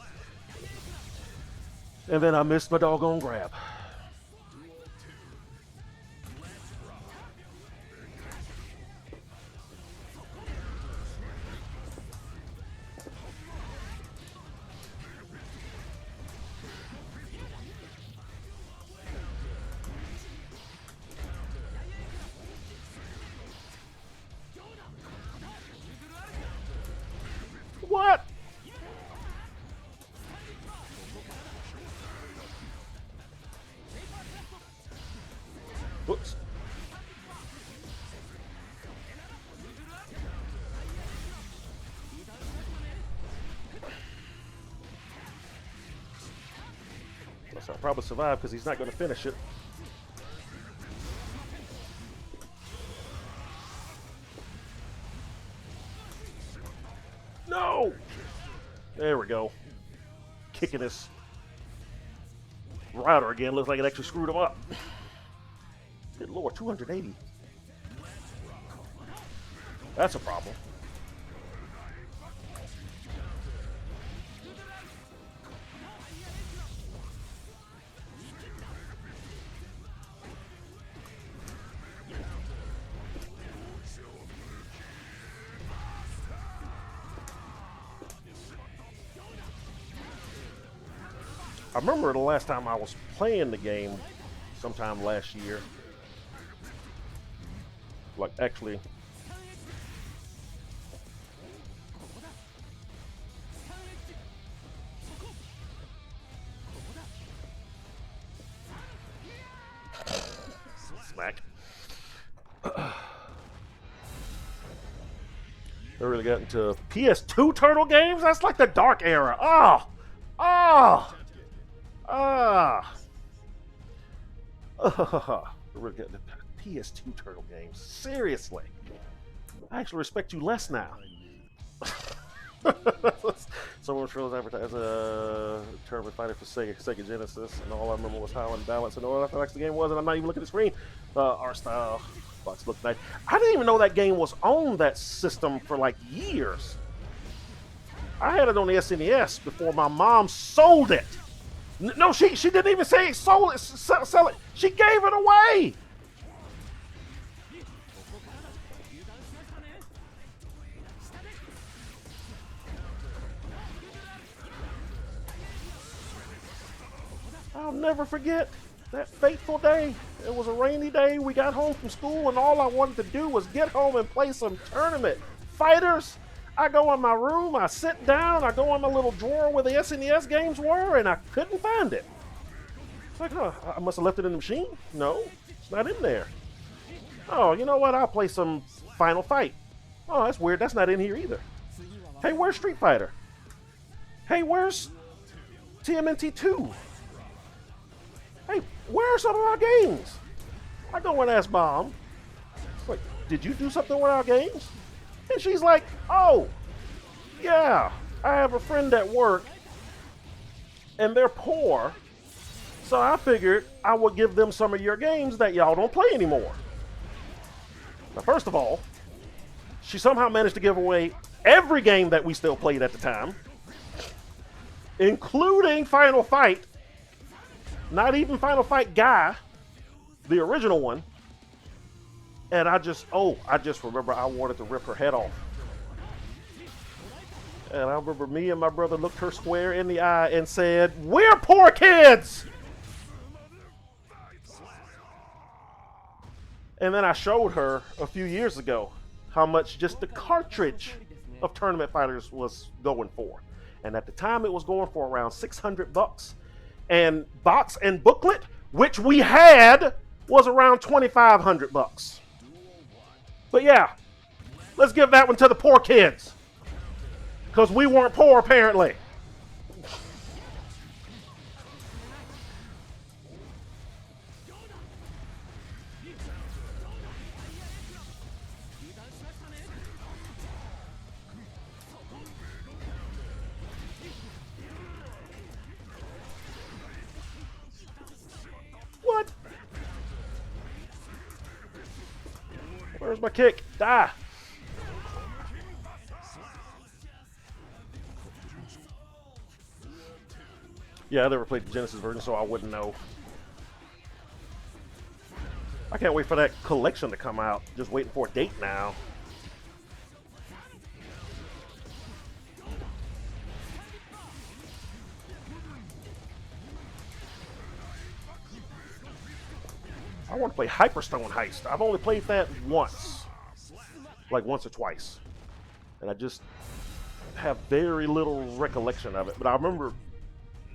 And then I missed my doggone grab. What? I'll probably survive because he's not going to finish it. No! There we go. Kicking his router again. Looks like it actually screwed him up. Good lord, 280. That's a problem. I remember the last time I was playing the game, sometime last year. Like, actually. Smack. I really got into PS2 Turtle games? That's like the dark era. Oh! Oh! Ah! We're getting the PS2 Turtle games. Seriously. I actually respect you less now. Someone shows advertised a tournament fighter for Sega Genesis, and all I remember was how unbalanced and unorthodox the game was, and I'm not even looking at the screen. Art style, box looked nice. I didn't even know that game was on that system for like years. I had it on the SNES before my mom sold it. No, she didn't even say sold it, sell it. She gave it away. I'll never forget that fateful day. It was a rainy day. We got home from school, and all I wanted to do was get home and play some tournament fighters. I go in my room, I sit down, I go in my little drawer where the SNES games were, and I couldn't find it. It's like, huh, I must have left it in the machine? No, it's not in there. Oh, you know what? I'll play some Final Fight. Oh, that's weird. That's not in here either. Hey, where's Street Fighter? Hey, where's TMNT 2? Hey, where are some of our games? I go and ask Mom. It's like, did you do something with our games? And she's like, oh, yeah, I have a friend at work, and they're poor, so I figured I would give them some of your games that y'all don't play anymore. Now, first of all, she somehow managed to give away every game that we still played at the time, including Final Fight. Not even Final Fight Guy, the original one. And I just remember I wanted to rip her head off. And I remember me and my brother looked her square in the eye and said, "We're poor kids!" And then I showed her a few years ago how much just the cartridge of Tournament Fighters was going for. And at the time it was going for around $600. And box and booklet, which we had, was around $2,500. But yeah, let's give that one to the poor kids. Because we weren't poor, apparently. What? Where's my kick? Die. Yeah, I never played the Genesis version, so I wouldn't know. I can't wait for that collection to come out. Just waiting for a date now. I want to play Hyperstone Heist. I've only played that once. Like once or twice. And I just have very little recollection of it. But I remember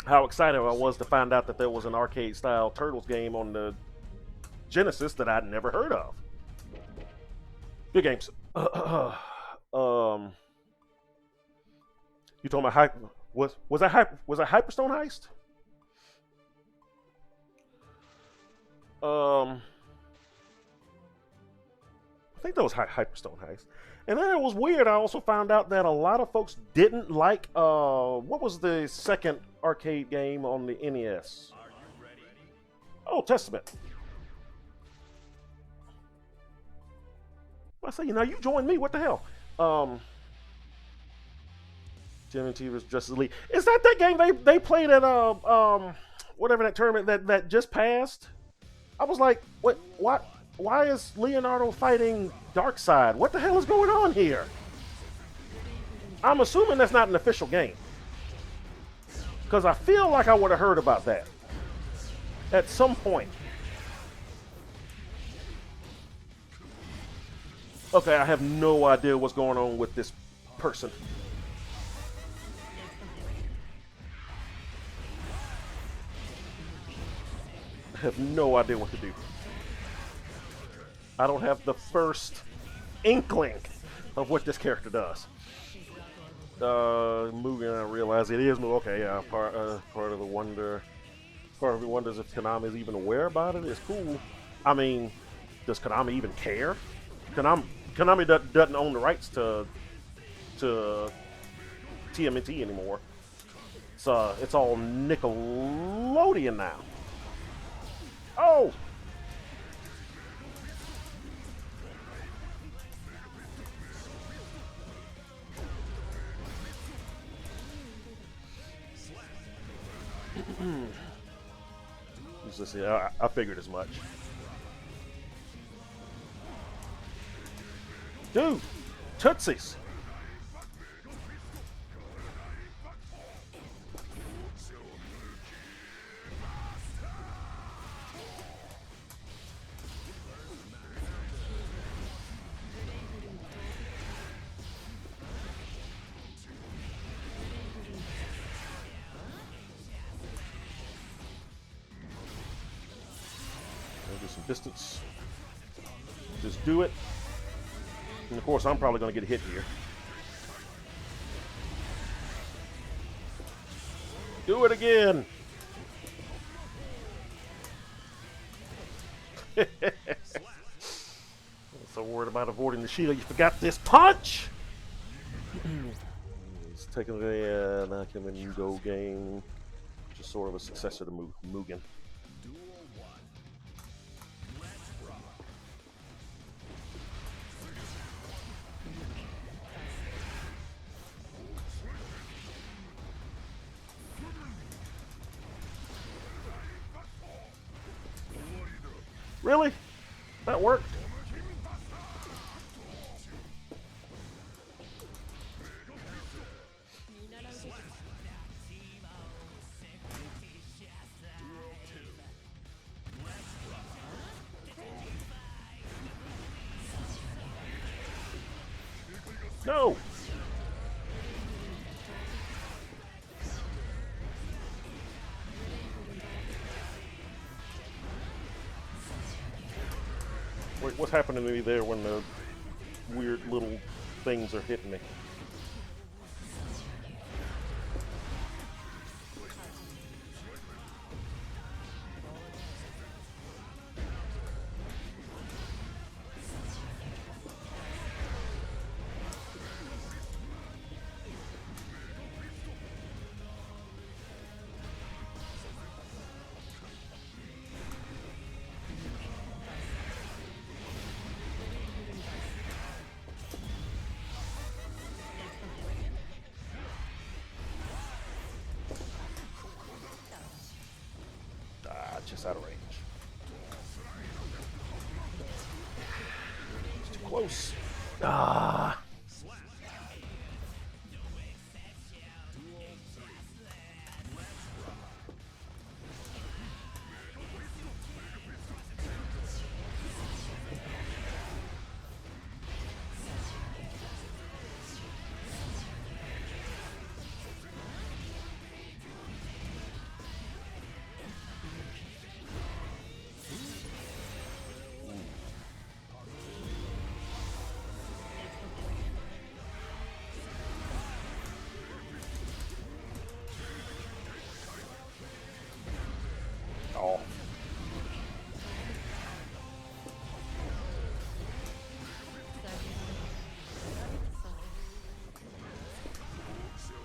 how excited I was to find out that there was an arcade-style Turtles game on the Genesis that I'd never heard of. Good games. You talking about was that Hyperstone Heist? I think that was Hyperstone Heist. And then it was weird. I also found out that a lot of folks didn't like what was the second arcade game on the NES? Are you ready? Old Testament. I say, now you joined me. What the hell? Jim and T vs. Justice League. Is that game they played at whatever that tournament that just passed? I was like, what? Why is Leonardo fighting Darkseid? What the hell is going on here? I'm assuming that's not an official game. Because I feel like I would have heard about that at some point. Okay, I have no idea what's going on with this person. I have no idea what to do. I don't have the first inkling of what this character does. Mugen, I realize it is Mugen. Okay, yeah, part of the wonder. Part of me wonders if Konami is even aware about it. It's cool. I mean, does Konami even care? Konami doesn't own the rights to TMNT anymore. So it's all Nickelodeon now. Oh! Let's see. I figured as much. Dude, Tootsies. Do some distance. Just do it. And of course, I'm probably going to get hit here. Do it again. So worried about avoiding the shield, you forgot this punch. It's taking the Nakamura Go game, which is sort of a successor to Mugen. Duel 1. Let's rock. Really? That worked? No! Wait, what's happening to me there when the weird little things are hitting me? Just out of range. It's too close. Ah.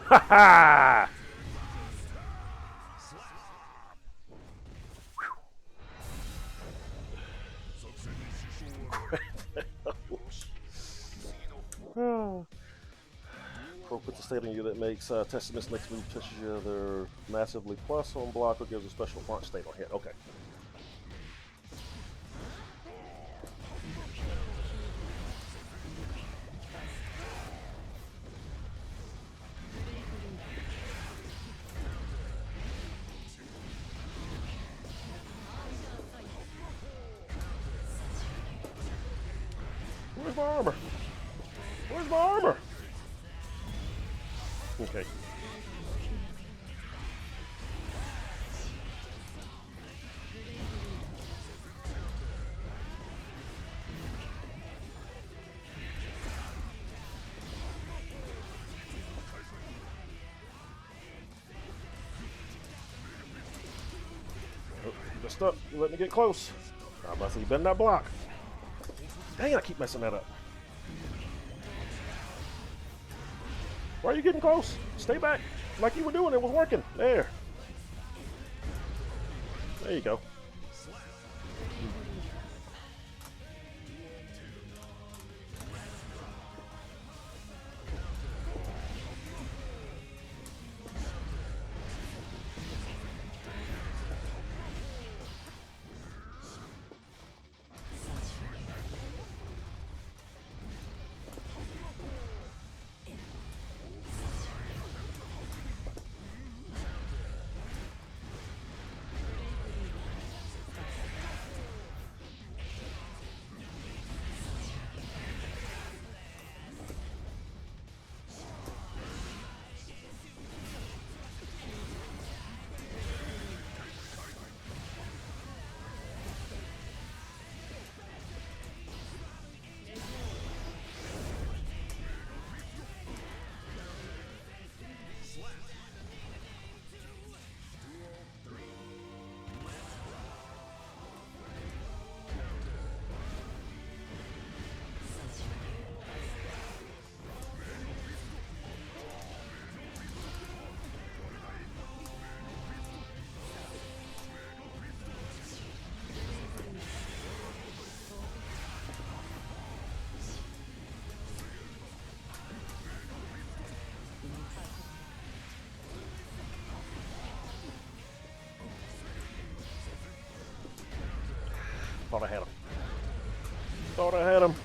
Ha ha! Oh. Pro puts a state on you that makes Testament's next move touches you either massively plus on block or gives a special launch state on hit. Okay. Where's my armor? Where's my armor? Okay. Oh, you messed up. You let me get close. I must have been that block. Dang it, I keep messing that up. Why are you getting close? Stay back. Like you were doing, it was working. There. There you go. Thought I had him. Thought I had him.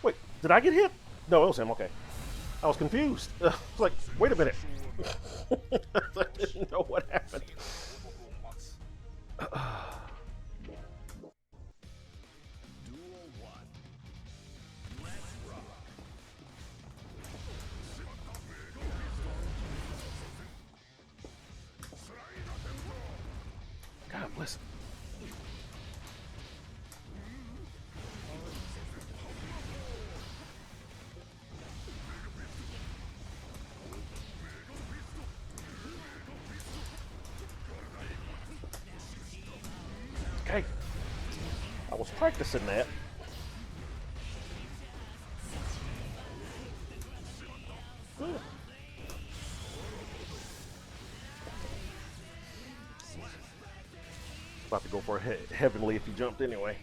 Wait, did I get hit? No, it was him. Okay. I was confused. I was like, wait a minute. I didn't know what happened. Duel 1. Let's rock. God bless him. Okay. I was practicing that. About to go for a heavenly if he jumped anyway.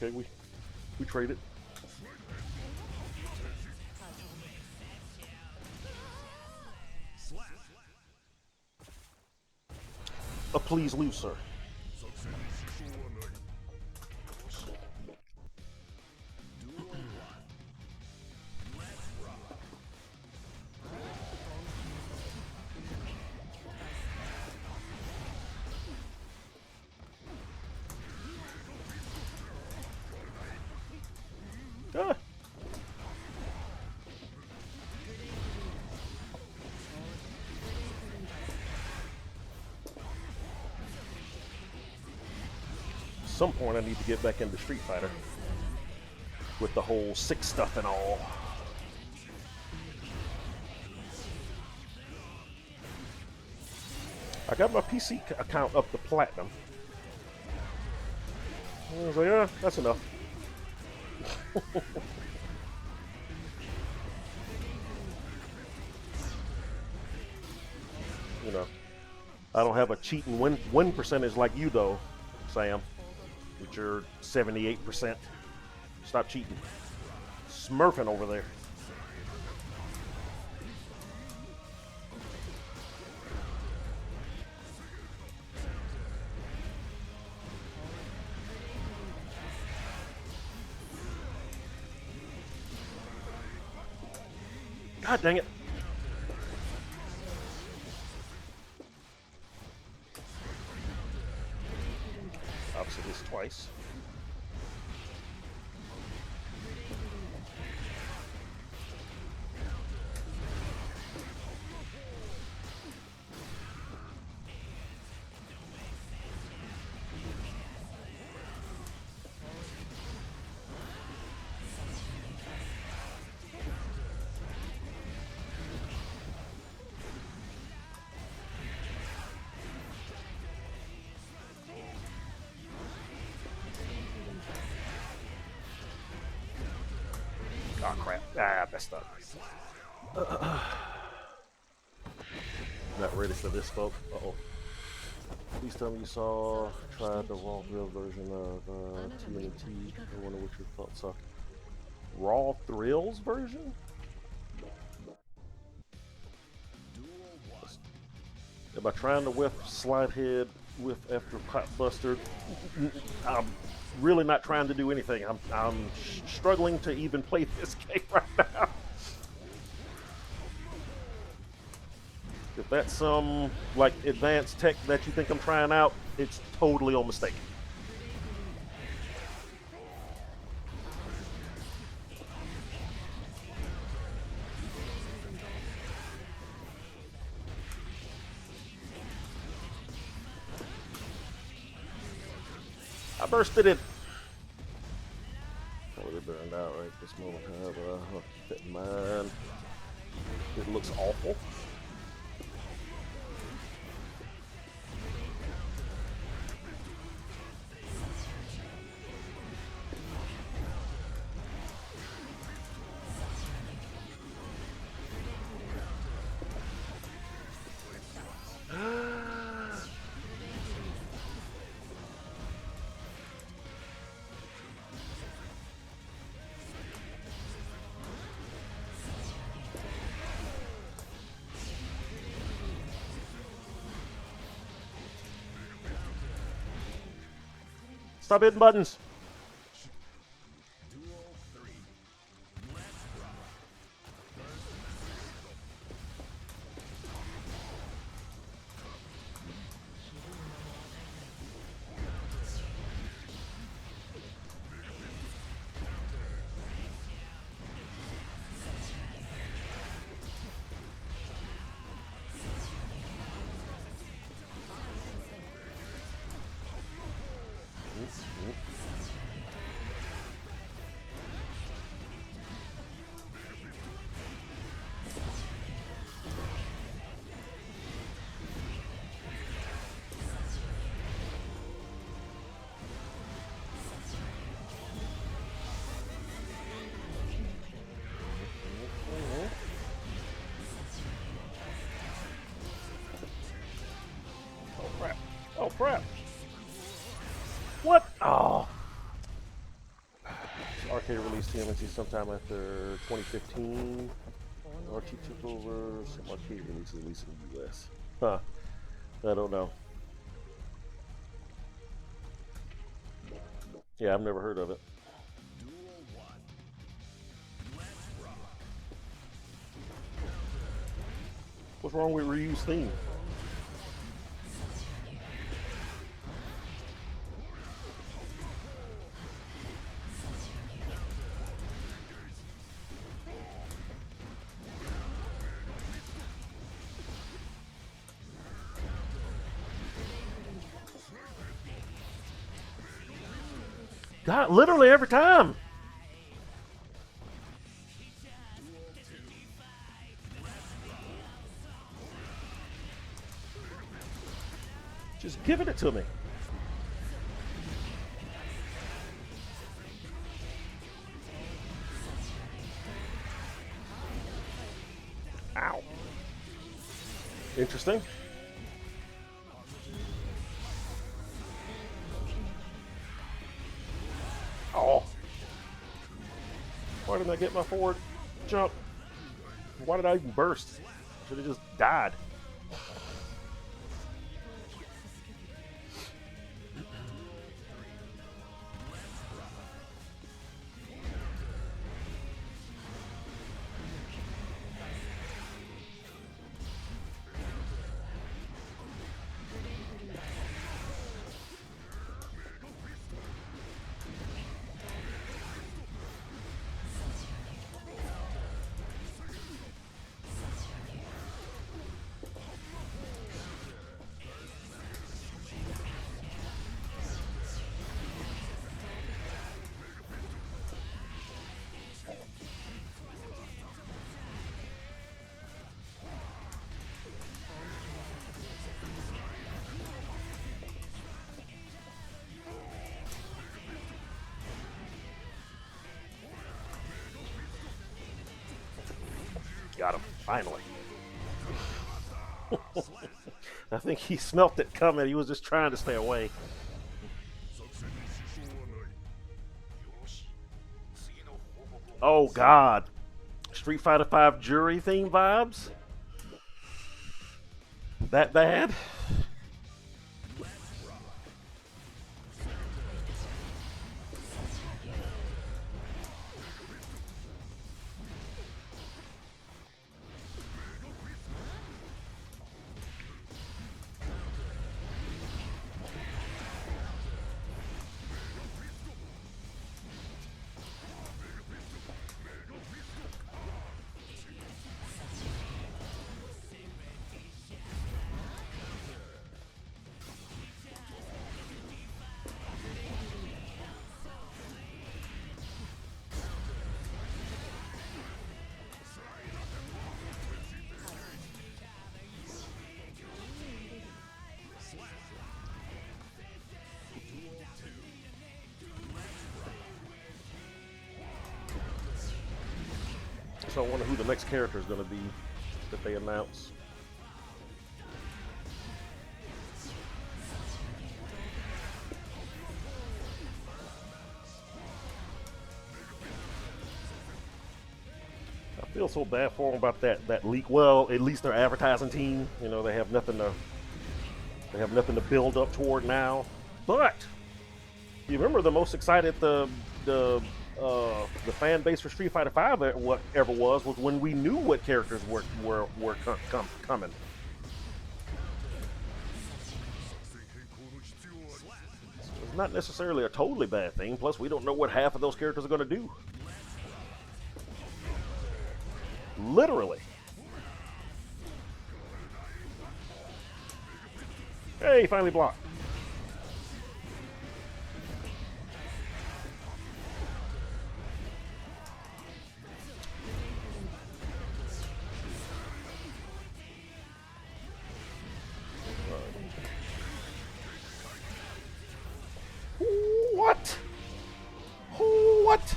Okay, we traded. Please lose, sir. Ah. At some point I need to get back into Street Fighter with the whole 6 stuff and all. I got my PC account up to platinum. I was like, yeah, that's enough. You know, I don't have a cheating win percentage like you though, Sam, with your 78%. Stop cheating. Smurfing over there. God dang it. Opposite this twice. Oh crap. Ah, messed up. Not ready for this, folks. Uh-oh. Please tell me you tried the Raw Thrill version of TMNT. I wonder what your thoughts are. Raw Thrills version? Am I trying to whiff slide head whiff after pot buster? I'm really not trying to do anything. I'm struggling to even play this game right now. If that's some like advanced tech that you think I'm trying out, it's totally a mistake. I bursted it. Totally burned out right this moment, but I'll keep it in mind. It looks awful. Stop hitting buttons. Oh crap. What? Oh. TMNT sometime after 2015. RT took over some arcade releases, at least in the US. Huh. I don't know. Yeah, I've never heard of it. Duel 1. Let's rock. What's wrong with Ryu's theme? God, literally every time. Just giving it to me. Ow. Interesting. Oh. Why didn't I get my forward jump? Why did I even burst? Should have just died. Got him, finally. I think he smelt it coming. He was just trying to stay away. Oh, God. Street Fighter V jury theme vibes? That bad? So I wonder who the next character is going to be that they announce. I feel so bad for them about that leak. Well, at least their advertising team, you know, they have nothing to build up toward now. But you remember the most excited the fan base for Street Fighter V whatever was when we knew what characters were coming. It's not necessarily a totally bad thing. Plus, we don't know what half of those characters are going to do. Literally. Hey, finally blocked. What? What?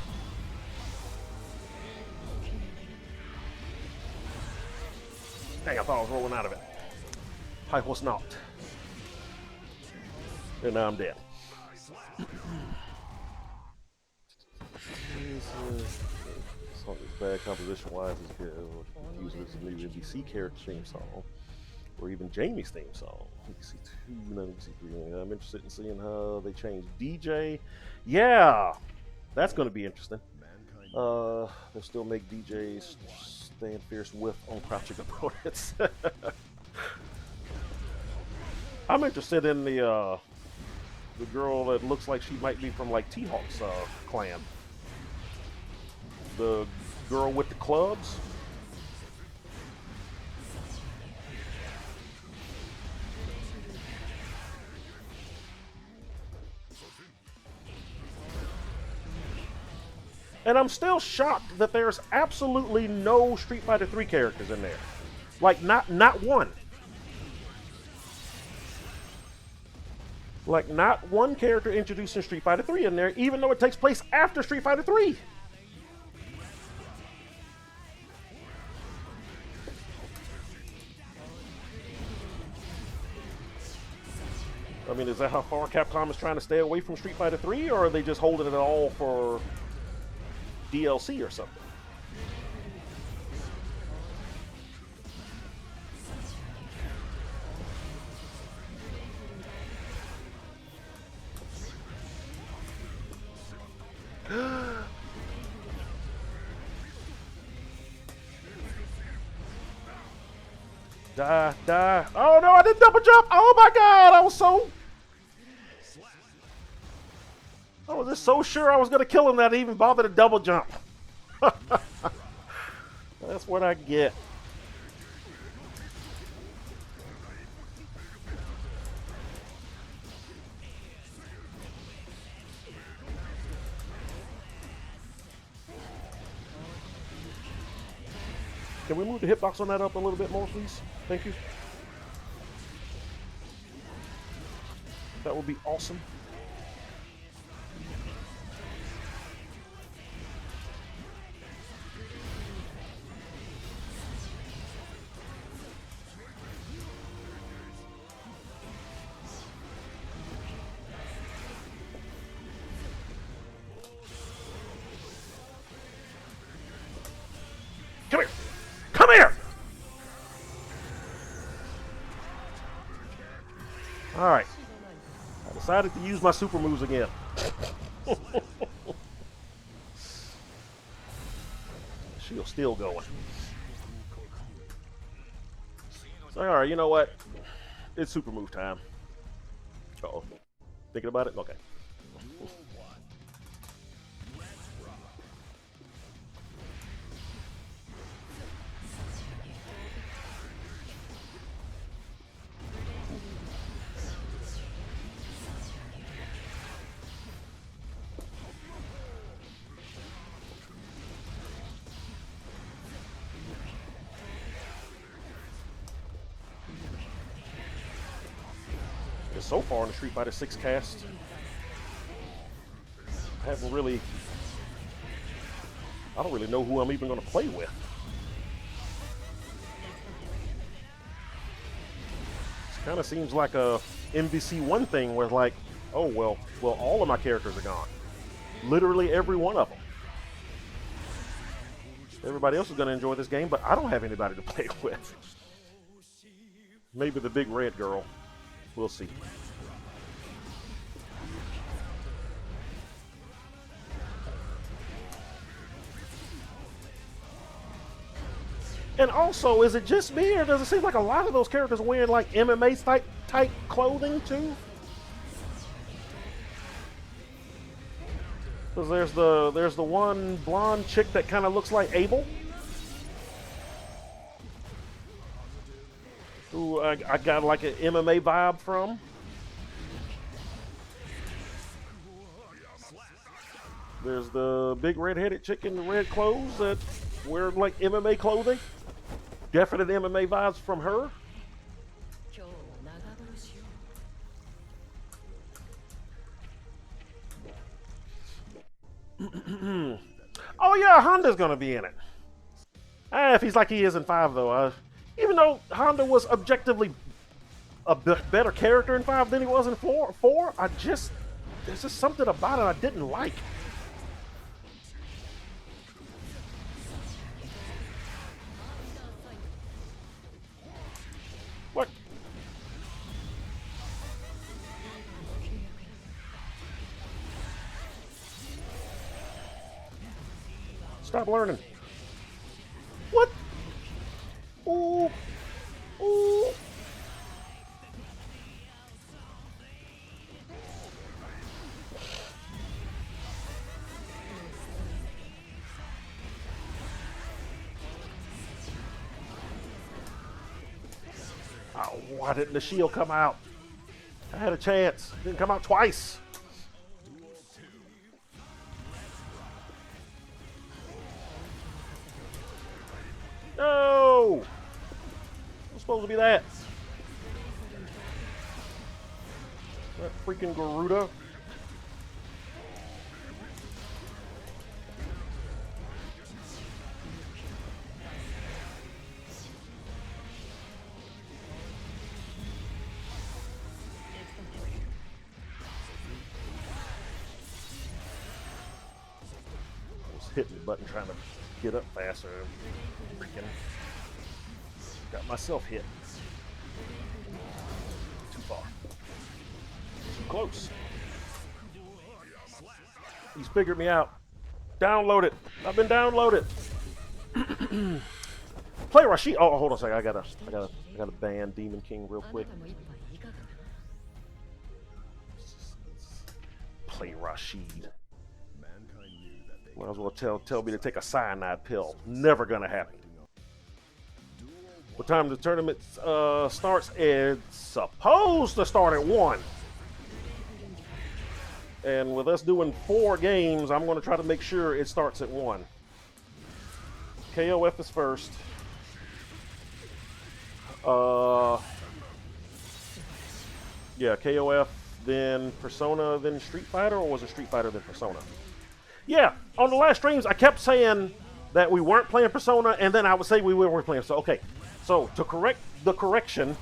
Dang, I thought I was rolling out of it. Pipe was not. And now I'm dead. song is bad composition-wise. It's good. Use this new NBC character theme song, or even Jamie's theme song. NBC 2, not NBC 3. I'm interested in seeing how they change DJ. Yeah, that's going to be interesting. They'll still make DJs stand fierce with on crouching opponents. I'm interested in the girl that looks like she might be from like T-Hawk's clan. The girl with the clubs. And I'm still shocked that there's absolutely no Street Fighter 3 characters in there. Like, not one. Like, not one character introduced in Street Fighter 3 in there, even though it takes place after Street Fighter 3. I mean, is that how far Capcom is trying to stay away from Street Fighter 3, or are they just holding it all for DLC or something? Die. Oh no, I didn't double jump. Oh my god, I was just so sure I was going to kill him that I even bothered to double jump. That's what I get. Can we move the hitbox on that up a little bit more, please? Thank you. That would be awesome. Come here! Come here! Alright. I decided to use my super moves again. Shield's still going. So, alright, you know what? It's super move time. Uh-oh. Thinking about it? Okay. So far in the Street Fighter 6 cast, I don't really know who I'm even going to play with. It kind of seems like a MVC1 thing where like, oh, well, all of my characters are gone. Literally every one of them. Everybody else is going to enjoy this game, but I don't have anybody to play with. Maybe the big red girl. We'll see. And also, is it just me, or does it seem like a lot of those characters wearing like MMA type clothing too? Because there's the one blonde chick that kind of looks like Abel, who I got like an MMA vibe from. There's the big red-headed chick in the red clothes that wear like MMA clothing. Definite MMA vibes from her. Oh yeah, Honda's gonna be in it. If he's like he is in 5 though. Even though Honda was objectively a better character in 5 than he was in 4, there's just something about it I didn't like. Stop learning. What? Ooh. Ooh. Oh, why didn't the shield come out? I had a chance. It didn't come out twice. No! It's supposed to be that. That freaking Garuda. Hitting the button trying to get up faster. Freaking got myself hit. Too far. Too close. He's figured me out. Download it. I've been downloaded. Play Rashid. Oh, hold on a second. I gotta ban Demon King real quick. Play Rashid. Might as well tell me to take a cyanide pill. Never gonna happen. What time the tournament starts? It's supposed to start at 1. And with us doing 4 games, I'm going to try to make sure it starts at 1. KOF is first. Yeah, KOF, then Persona, then Street Fighter, or was it Street Fighter, then Persona? Yeah, on the last streams, I kept saying that we weren't playing Persona, and then I would say we were playing. So, okay. So, to correct the correction,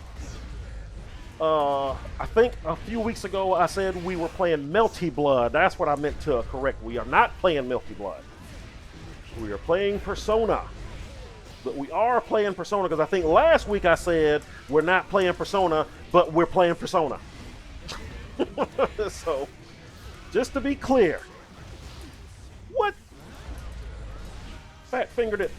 I think a few weeks ago I said we were playing Melty Blood. That's what I meant to correct. We are not playing Melty Blood. We are playing Persona. But we are playing Persona, because I think last week I said we're not playing Persona, but we're playing Persona. So, just to be clear. What? Fat fingered it.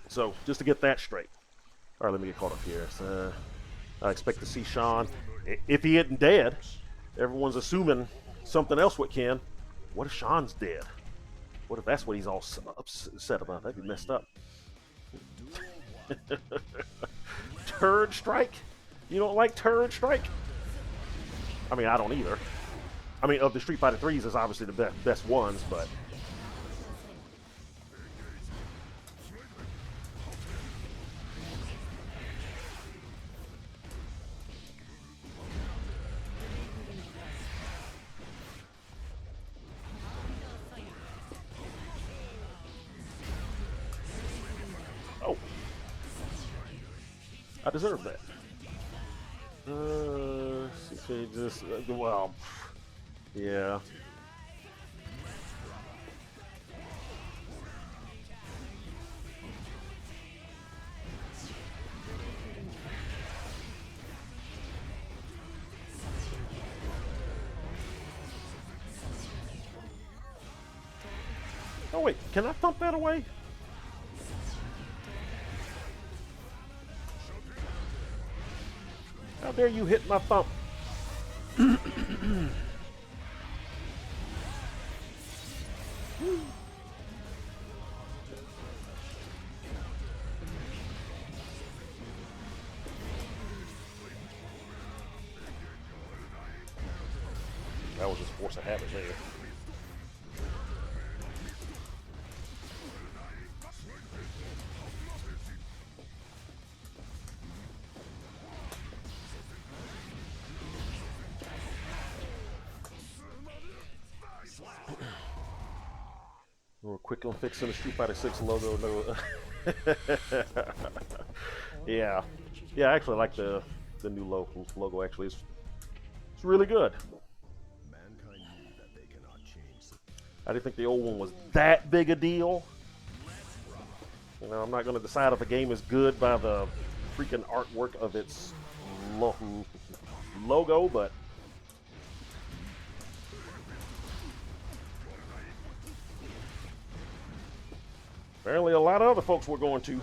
So, just to get that straight. All right, let me get caught up here. So, I expect to see Sean. If he isn't dead, everyone's assuming something else with Ken. What if Sean's dead? What if that's what he's all upset about? That'd be messed up. Turd Strike? You don't like Turd Strike? I mean, I don't either. I mean, of the Street Fighter 3s, is obviously the best ones, but... Oh. I deserve that. Just, well, yeah. Oh wait, can I thump that away? How dare you hit my thump? That was just force of habit there. We're quick on fixing the Street Fighter 6 logo. No. Yeah. Yeah, I actually like the new logo. Actually, it's really good. I didn't think the old one was that big a deal. You know, I'm not going to decide if a game is good by the freaking artwork of its logo, but apparently a lot of other folks were going to.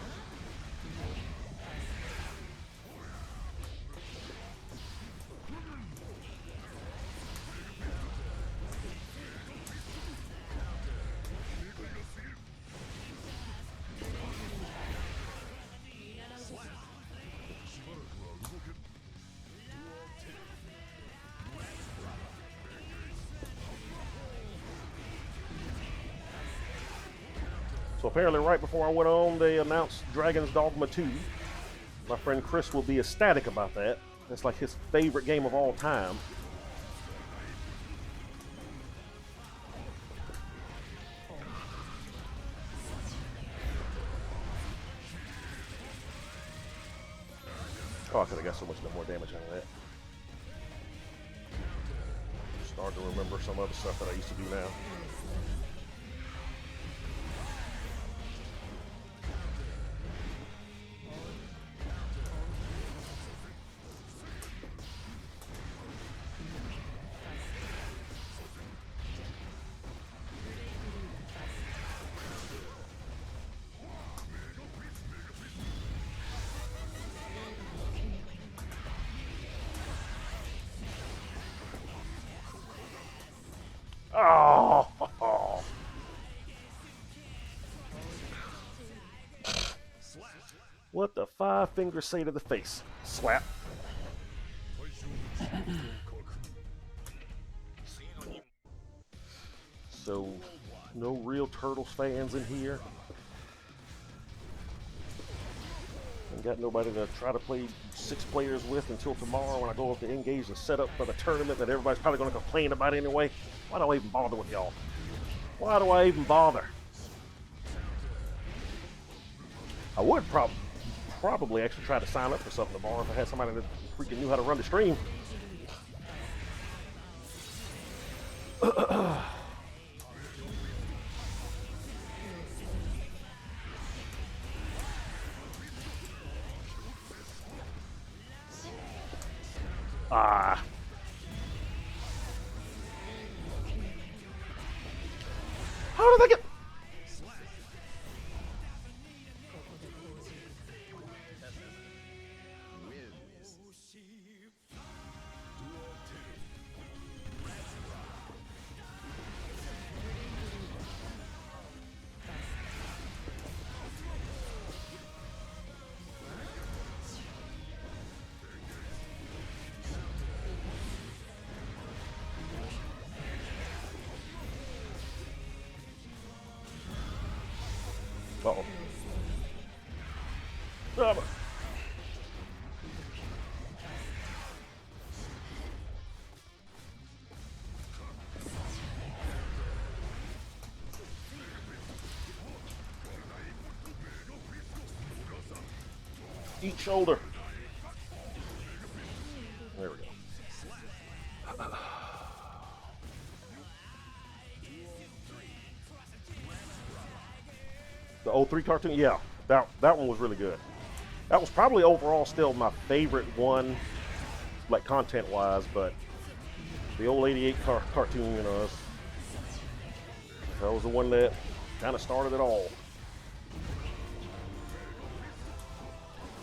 So apparently right before I went on, they announced Dragon's Dogma 2. My friend Chris will be ecstatic about that. That's like his favorite game of all time. Oh, I could have got so much more damage out of that. Starting to remember some other stuff that I used to do now. Oh! What the five fingers say to the face? Slap. So, no real Turtles fans in here. Ain't got nobody to try to play 6 players with until tomorrow when I go up to Engage and set up for the tournament that everybody's probably going to complain about anyway. Why do I even bother with y'all? Why do I even bother? I would probably actually try to sign up for something tomorrow if I had somebody that freaking knew how to run the stream. Ah. How did I get... Uh-oh. Each shoulder. There we go. The 03 cartoon, yeah, that one was really good. That was probably overall still my favorite one, like content-wise, but the old 88 cartoon, you know, that was the one that kind of started it all.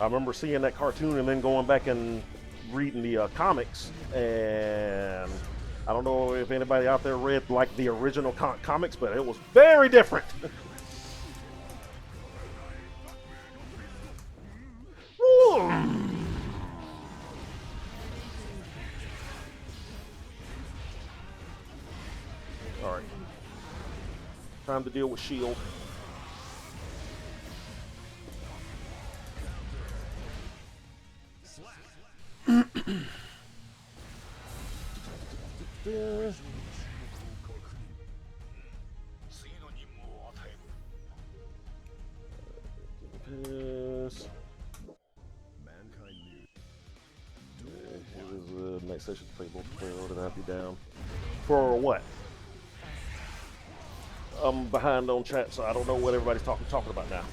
I remember seeing that cartoon and then going back and reading the comics, and I don't know if anybody out there read like the original comics, but it was very different. All right, time to deal with Shield. Next session to play multiplayer, or did I be down? For what? I'm behind on chat, so I don't know what everybody's talking about now.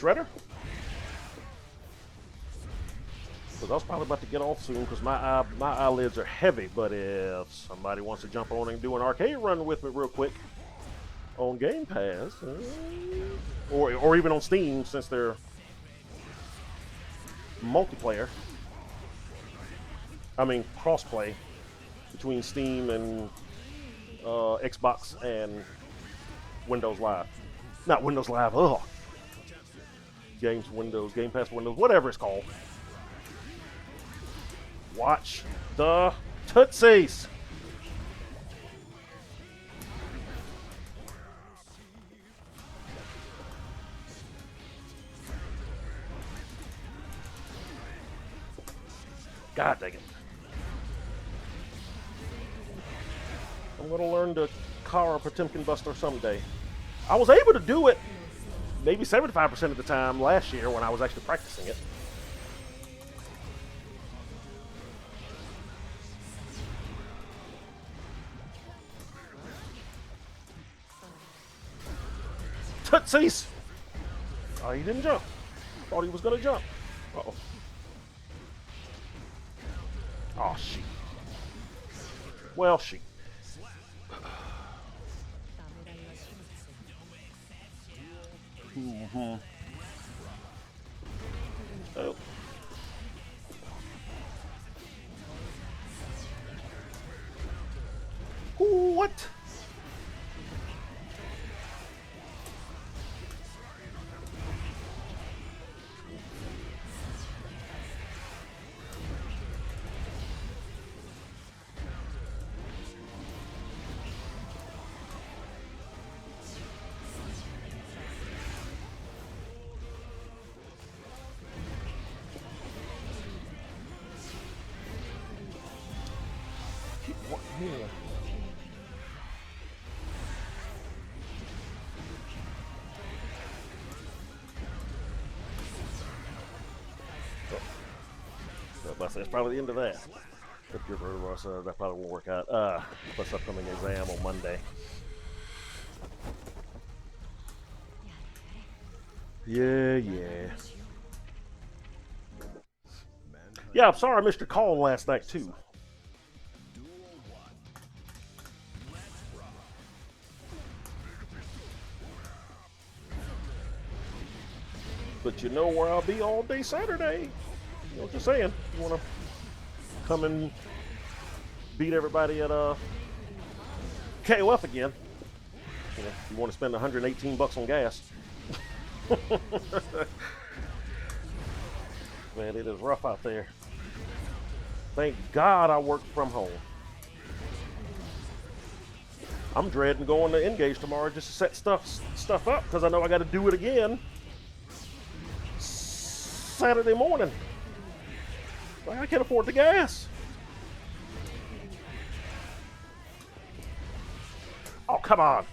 Shredder. Because I was probably about to get off soon because my eyelids are heavy. But if somebody wants to jump on and do an arcade run with me real quick on Game Pass, or even on Steam since they're multiplayer, I mean crossplay between Steam and Xbox and Windows Live. Not Windows Live, Games Windows, Game Pass Windows, whatever it's called. Watch the Tootsies. God dang it. I'm going to learn the Kara Potemkin Buster someday. I was able to do it maybe 75% of the time last year when I was actually practicing it. Tootsies! Oh, he didn't jump. Thought he was going to jump. Uh-oh. Oh, shit. Well, shit. Mm-hmm. Oh. What? What? Yeah. That's probably the end of that. That probably won't work out. Plus upcoming exam on Monday. Yeah. Yeah, I'm sorry I missed your call last night too. But you know where I'll be all day Saturday. You know what I'm saying? You want to come and beat everybody at KOF again? You know, you want to spend $118 on gas? Man, it is rough out there. Thank God I work from home. I'm dreading going to Engage tomorrow just to set stuff up because I know I got to do it again Saturday morning. I can't afford the gas. Oh, come on.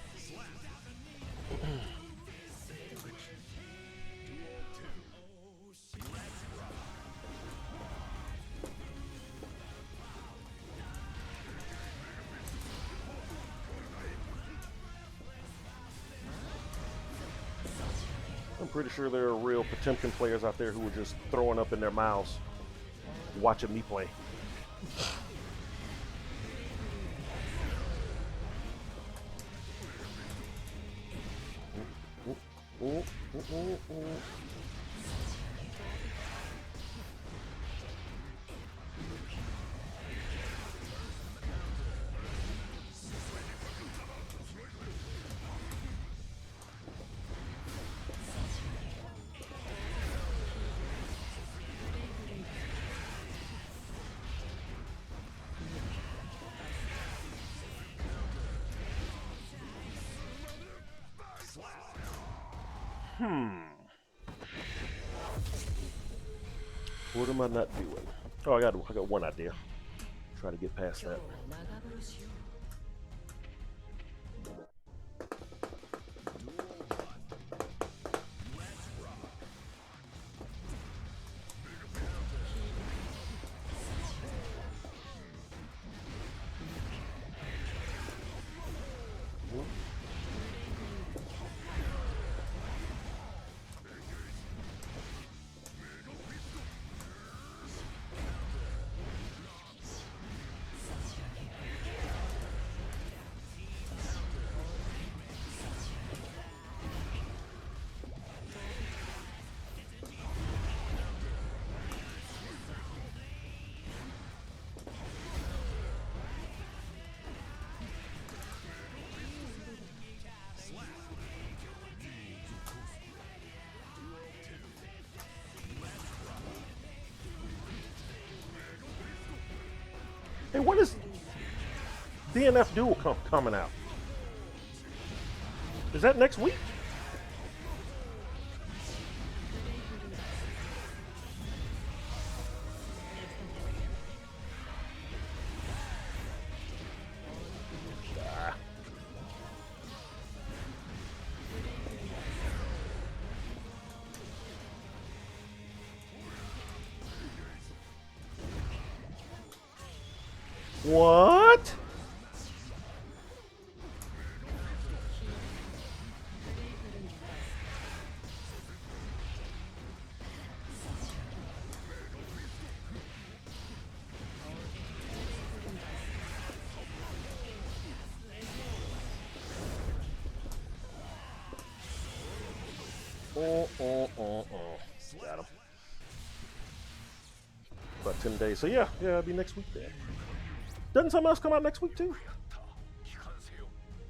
I'm pretty sure there are real Potemkin players out there who are just throwing up in their mouths watching me play. What am I not doing? Oh, I got one idea. Try to get past that. Hey, when is DNF Duel coming out? Is that next week? Ah. What? Got him. About 10 days. So yeah, it'll be next week then. Doesn't something else come out next week too?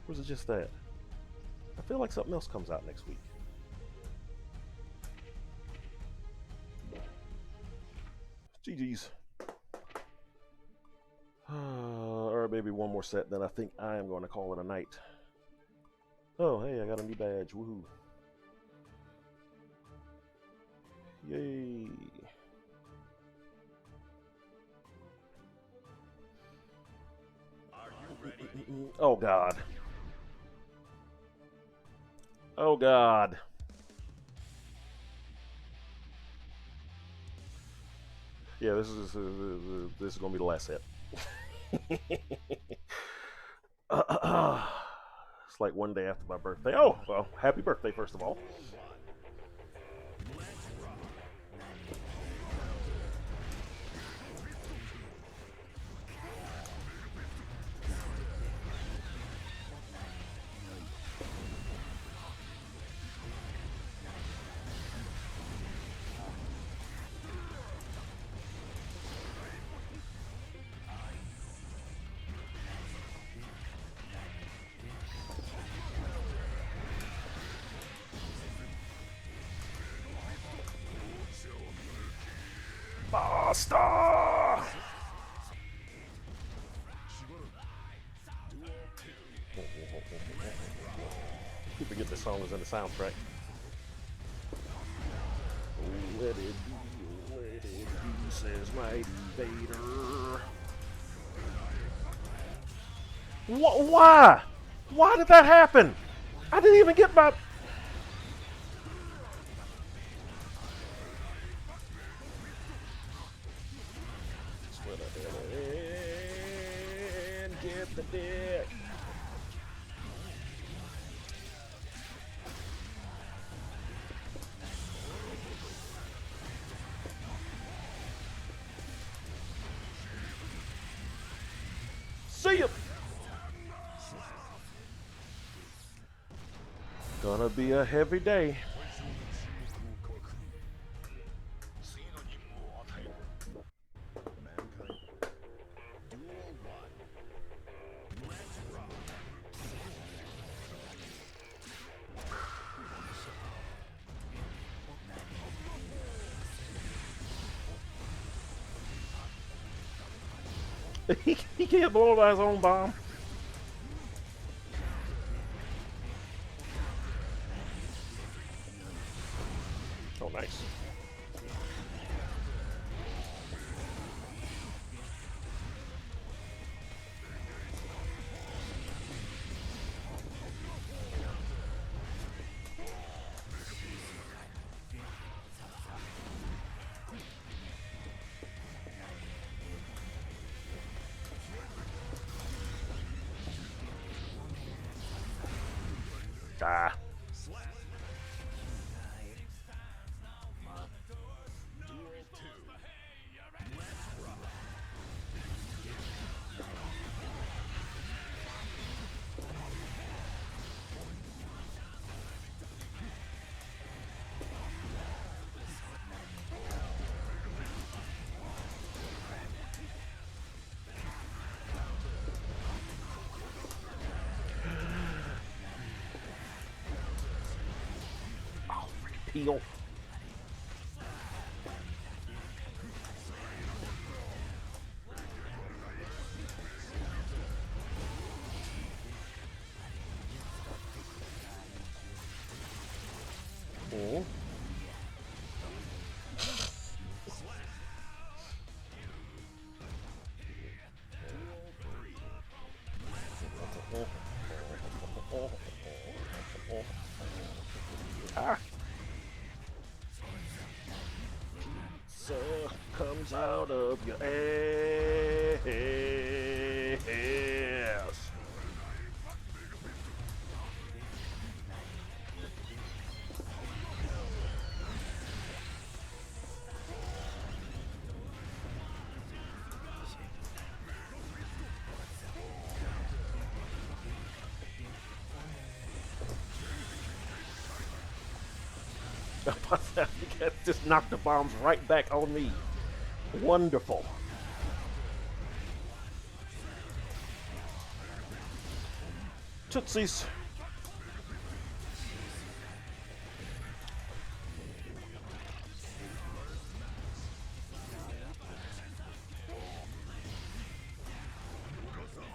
Or is it just that? I feel like something else comes out next week. GG's. Or maybe one more set, then I think I am going to call it a night. Oh, hey, I got a new badge. Woohoo. Yay. Are you ready? Oh, God. Oh, God. Yeah, this is going to be the last set. It's like one day after my birthday. Oh, well, happy birthday, first of all. Basta! You forget this song is in the soundtrack. Let it be, says Mighty Vader. Why? Why did that happen? I didn't even get my... And get the dick. See ya. Gonna be a heavy day. He can't blow by his own bomb. Oh, nice. Ah. Peel. Ah. So comes out of your ass. Just knocked the bombs right back on me. Wonderful. Tootsies.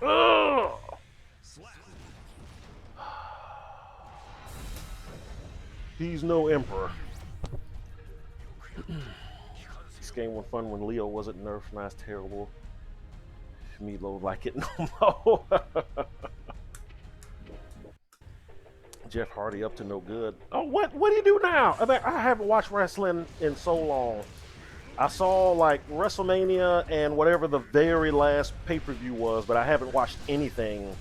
Ugh. He's no emperor. This game was fun when Leo wasn't nerfed. Now it's terrible. Meatloaf like it no more. Jeff Hardy up to no good. Oh, what do you do now? I mean, I haven't watched wrestling in so long. I saw like WrestleMania and whatever the very last pay-per-view was, but I haven't watched anything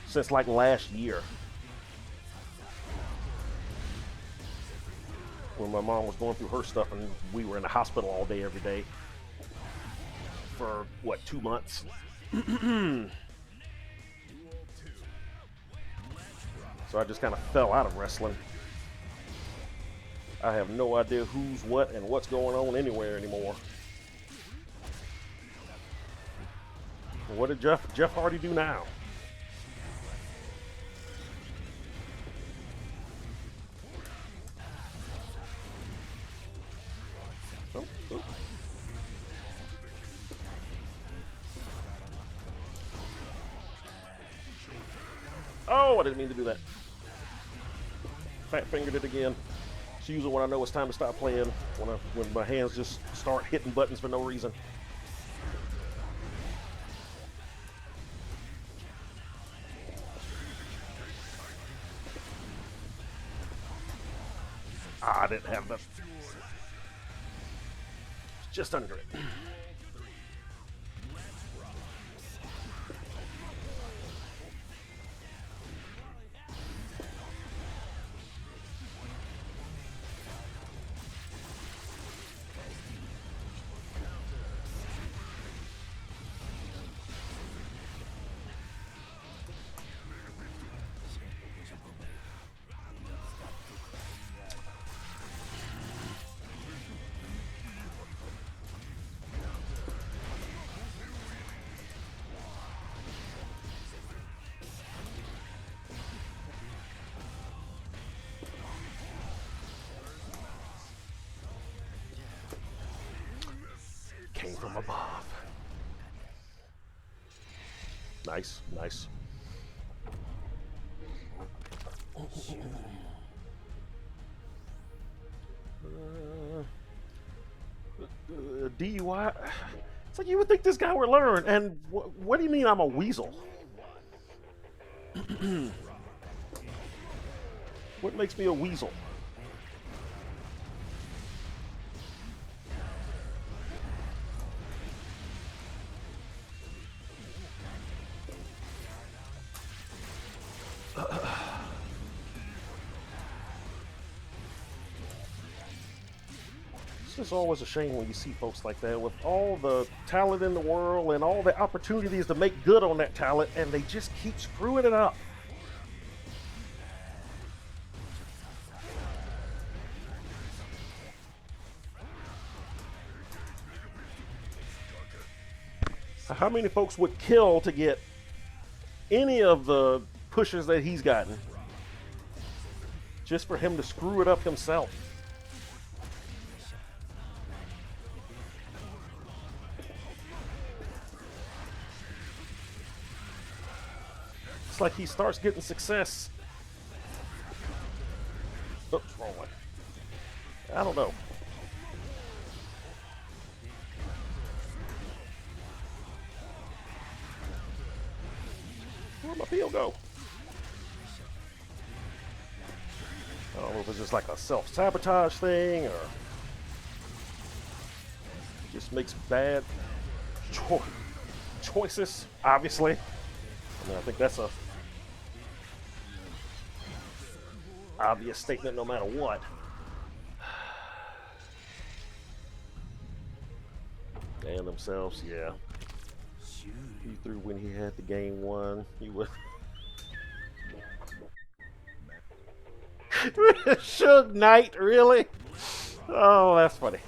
since like last year. When my mom was going through her stuff and we were in the hospital all day every day for what, 2 months. So I just kind of fell out of wrestling. I have no idea who's what and what's going on anywhere anymore. What did Jeff Hardy do now? Oh, I didn't mean to do that. Fat fingered it again. Just use it when I know it's time to stop playing. When my hands just start hitting buttons for no reason. I didn't have the. Just under it. Came from above. Nice, nice. DUI. It's like you would think this guy would learn. And what do you mean I'm a weasel? What makes me a weasel? It's just always a shame when you see folks like that with all the talent in the world and all the opportunities to make good on that talent, and they just keep screwing it up. How many folks would kill to get any of the pushes that he's gotten just for him to screw it up himself? It's like he starts getting success. Oops, wrong way. I don't know. Where'd my field go? I don't know if it's just like a self-sabotage thing or just makes bad choices, obviously. I mean, I think that's a obvious statement no matter what. And themselves, yeah. He threw when he had the game won. He would. Suge Knight, really? Oh, that's funny.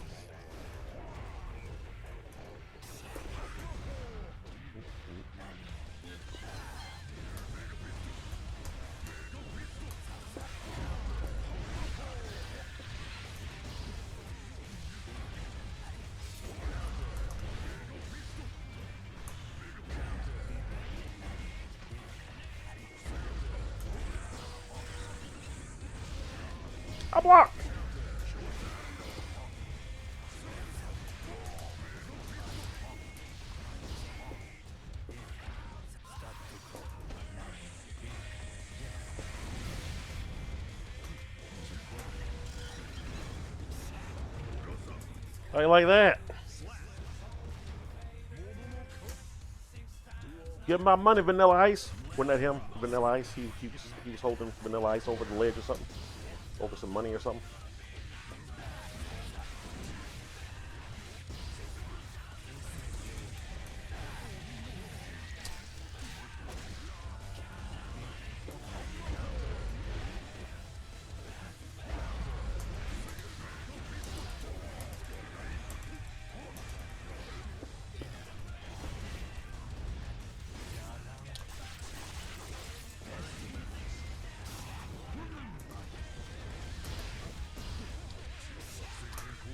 I blocked. How you like that? Give my money, Vanilla Ice. Wasn't that him? Vanilla Ice. He was holding Vanilla Ice over the ledge or something, over some money or something.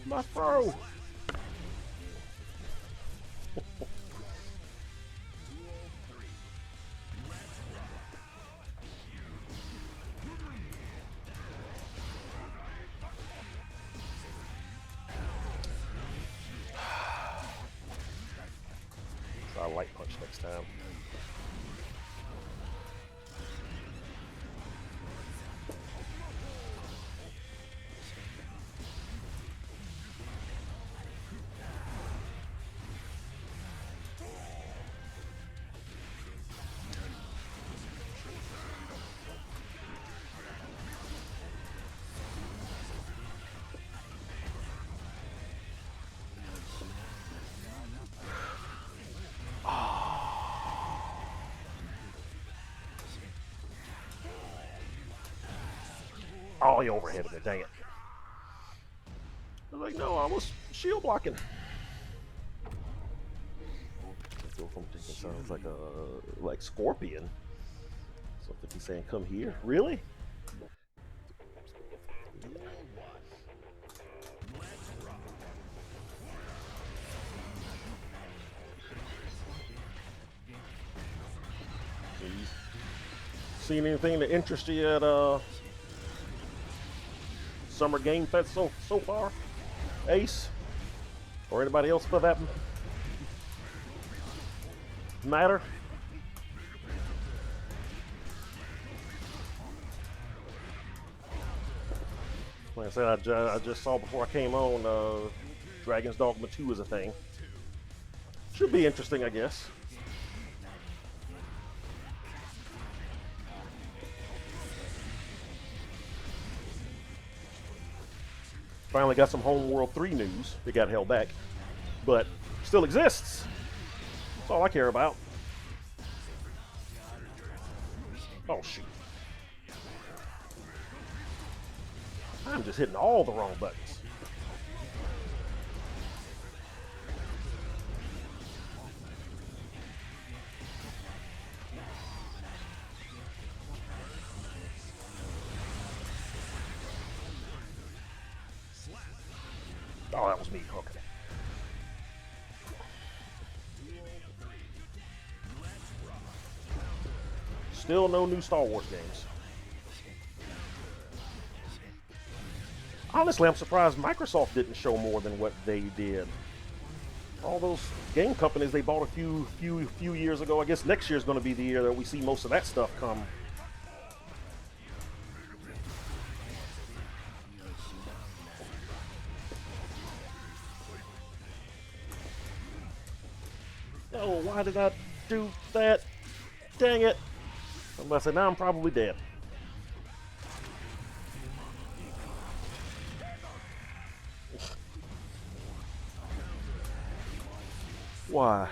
My throw. Try a light punch next time. Oh, he overheaded it, dang it. I was like, no, I was shield blocking. Go from thinking sounds like a Scorpion. Something he's saying, come here. Really? Seen anything that interests you at Summer Game Fest so far, Ace, or anybody else for that matter? Like I said, I just saw before I came on, Dragon's Dogma 2 is a thing. Should be interesting, I guess. Finally got some Homeworld 3 news. It got held back, but still exists. That's all I care about. Oh, shoot. I'm just hitting all the wrong buttons. Oh, that was me. Okay. Still no new Star Wars games. Honestly, I'm surprised Microsoft didn't show more than what they did. all those game companies they bought a few years ago. I guess next year is going to be the year that we see most of that stuff come. Oh, why did I do that? Dang it! I'm about to say now I'm probably dead. Why?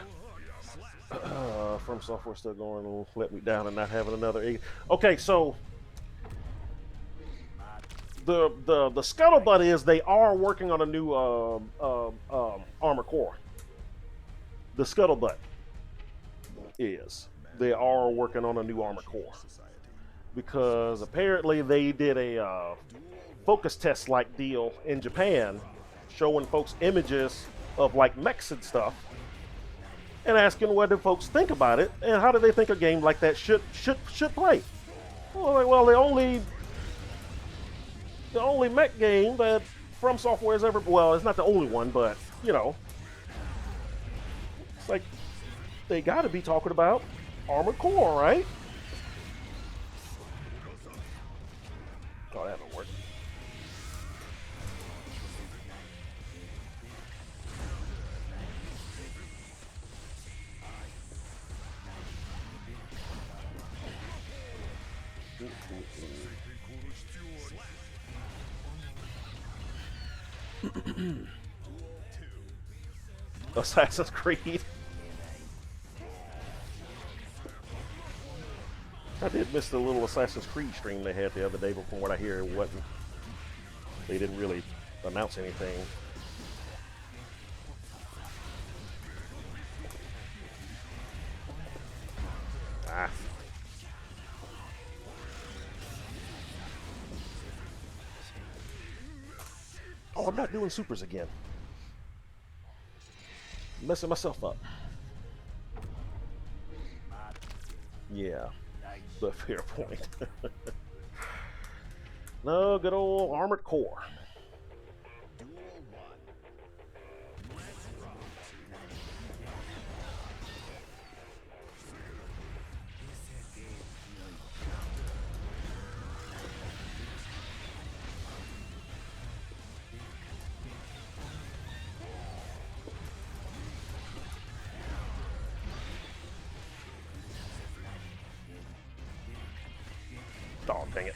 From Software still going to let me down and not having another. Okay, so the scuttlebutt is they are working on a new Armored Core. The scuttlebutt is they are working on a new Armored Core because apparently they did a focus test like deal in Japan, showing folks images of like mechs and stuff, and asking what do folks think about it and how do they think a game like that should play. Well, the only mech game that From Software has ever, well, it's not the only one, but you know, it's like they got to be talking about Armored Core, right? Oh, that don't work. Assassin's Creed. I did miss the little Assassin's Creed stream they had the other day, but from what I hear, it wasn't. They didn't really announce anything. Ah. Oh, I'm not doing supers again. Messing myself up. Yeah, but fair point. No, good old Armored Core. Oh, dang it.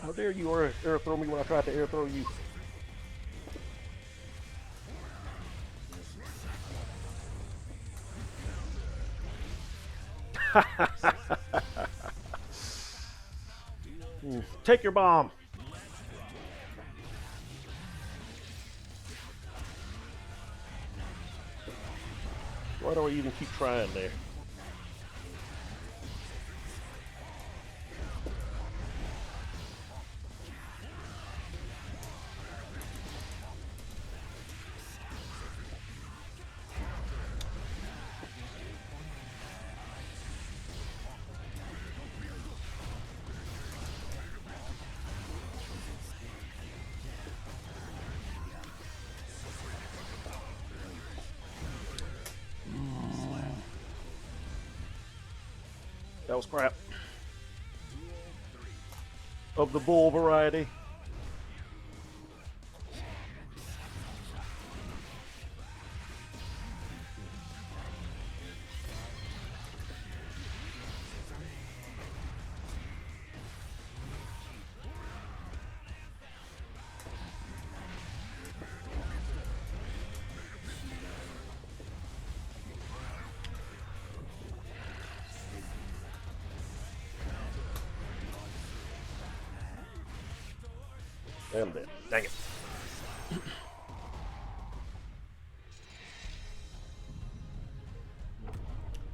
How dare you air throw me when I tried to air throw you? Take your bomb. Why do I even keep trying there? That was crap. Of the bull variety. I'm dead. Dang it.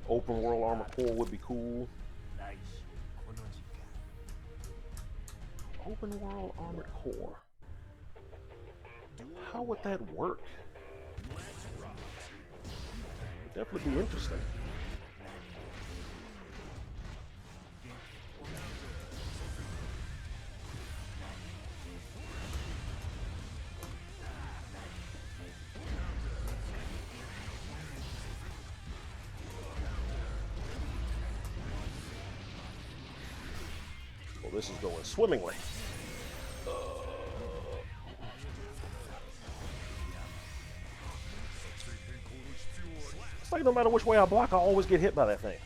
Open world Armored Core would be cool. Open world Armored Core. How would that work? Definitely be interesting. Well, this is going swimmingly. It's like no matter which way I block, I always get hit by that thing.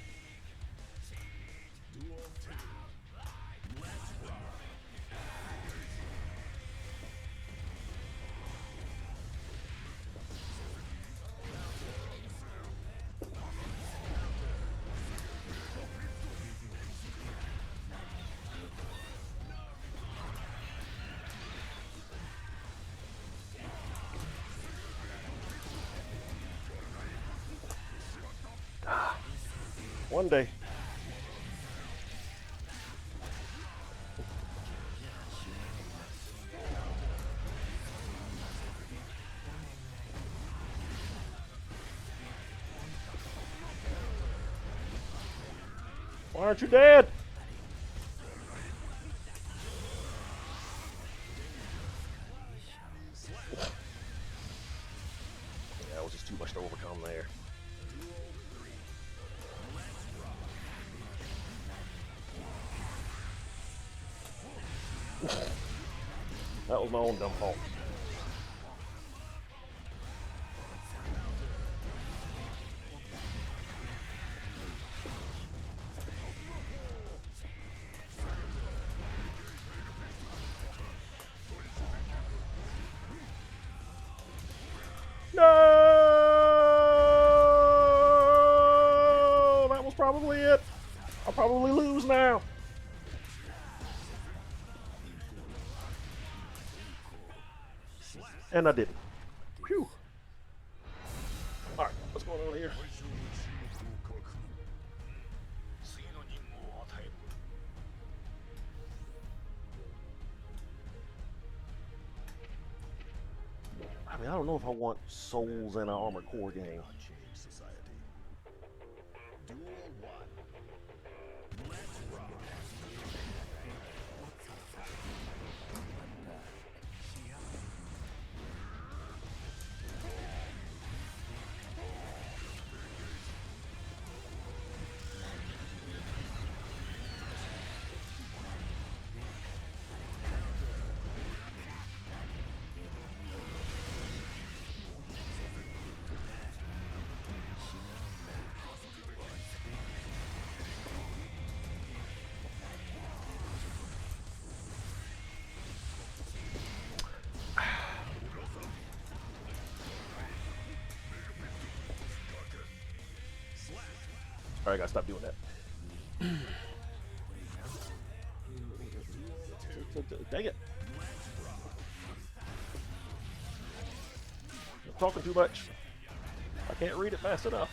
One day. Why aren't you dead? Yeah, it was just too much to overcome there. That was my own dumb fault. No! That was probably it. I'll probably lose now. And I didn't. Phew. Alright, what's going on here? I mean, I don't know if I want souls in an Armored Core game. Alright, I gotta stop doing that. Dang it. I'm talking too much. I can't read it fast enough.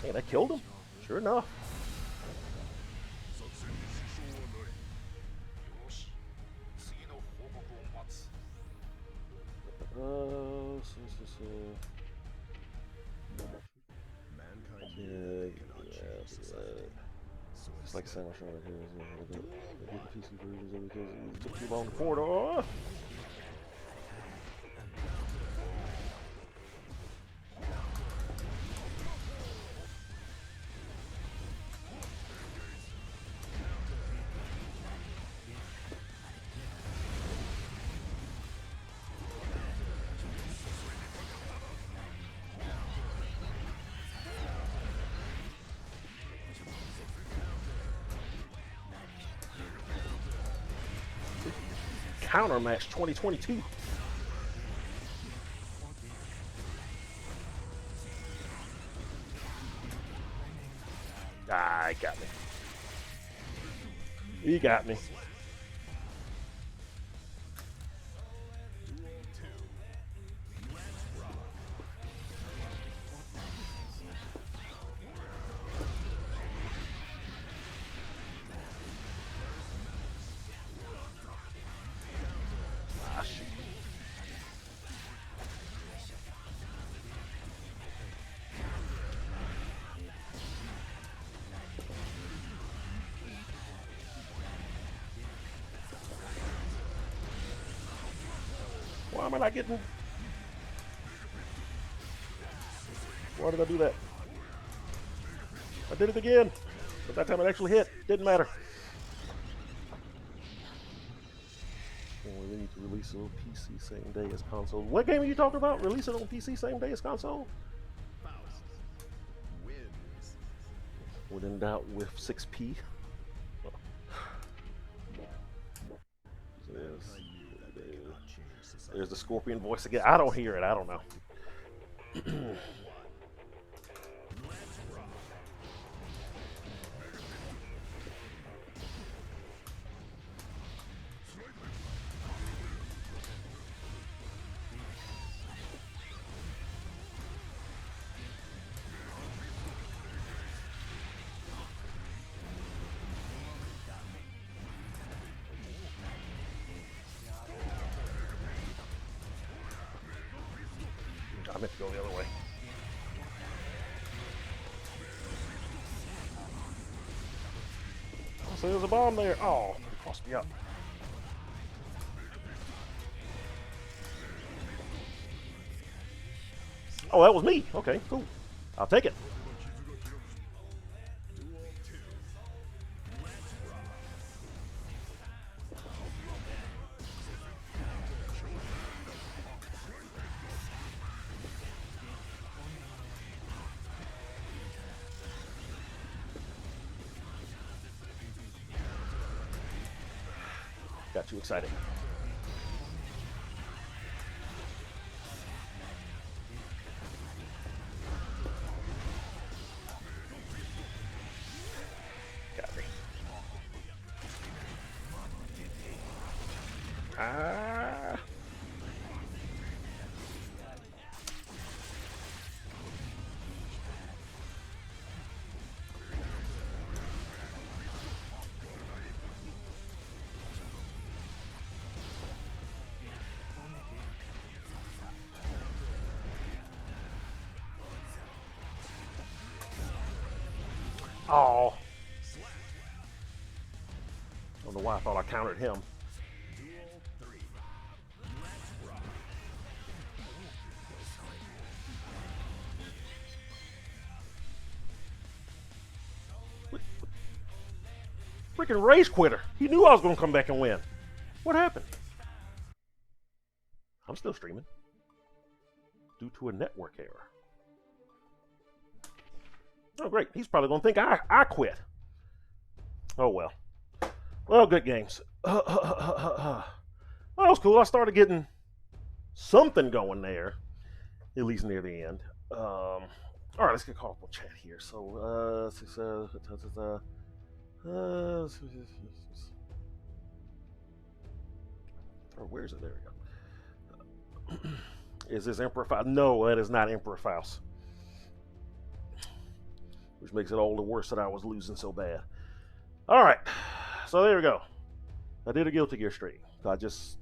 Hey, that killed him. Sure enough. It's like Samus Runner here. Get the PC versions because it took too long to corridor. Counter Match 2022. Ah, he got me. He got me. Ah, shoot. Why am I not getting... Why did I do that? I did it again. But that time it actually hit. Didn't matter. Oh, we need to release it on PC same day as console. What game are you talking about? Release it on PC same day as console? Faust wins. When in doubt with 6P. There's the Scorpion voice again. I don't hear it. I don't know. I meant to go the other way. Oh, so there's a bomb there. Oh, it crossed me up. Oh, that was me. Okay, cool. I'll take it. Got too excited. Got me. Ah. Oh. I don't know why I thought I countered him. Duel 3. Let's rock. Freaking race quitter. He knew I was going to come back and win. What happened? I'm still streaming. Due to a network error. Oh, great. He's probably going to think I quit. Oh, well. Well, good games. Well, that was cool. I started getting something going there, at least near the end. All right, let's get caught up on chat here. So, where is it? There we go. Is this Emperor Faust? No, that is not Emperor Faust. Which makes it all the worse that I was losing so bad. All right, so there we go. I did a Guilty Gear stream. I just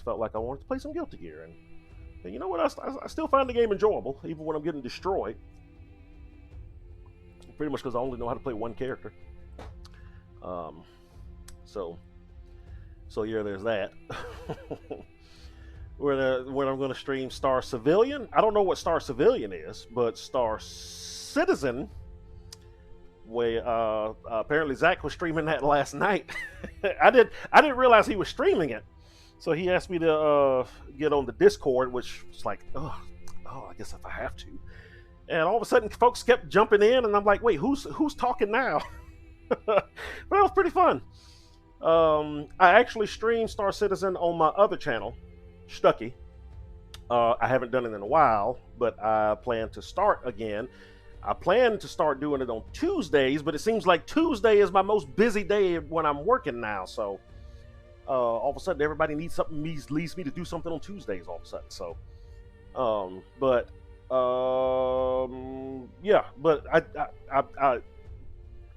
felt like I wanted to play some Guilty Gear, and you know what? I still find the game enjoyable, even when I'm getting destroyed. Pretty much because I only know how to play one character. So yeah, there's that. When I'm going to stream Star Civilian, I don't know what Star Civilian is, but Star Citizen. Apparently Zach was streaming that last night. I didn't realize he was streaming it, so he asked me to get on the Discord, which was like, oh, I guess if I have to. And all of a sudden, folks kept jumping in, and I'm like, wait, who's talking now? But it was pretty fun. I actually stream Star Citizen on my other channel, Stucky. I haven't done it in a while, but I plan to start again. I plan to start doing it on Tuesdays, but it seems like Tuesday is my most busy day when I'm working now. So all of a sudden, everybody needs something, leads me to do something on Tuesdays all of a sudden. So, yeah, but I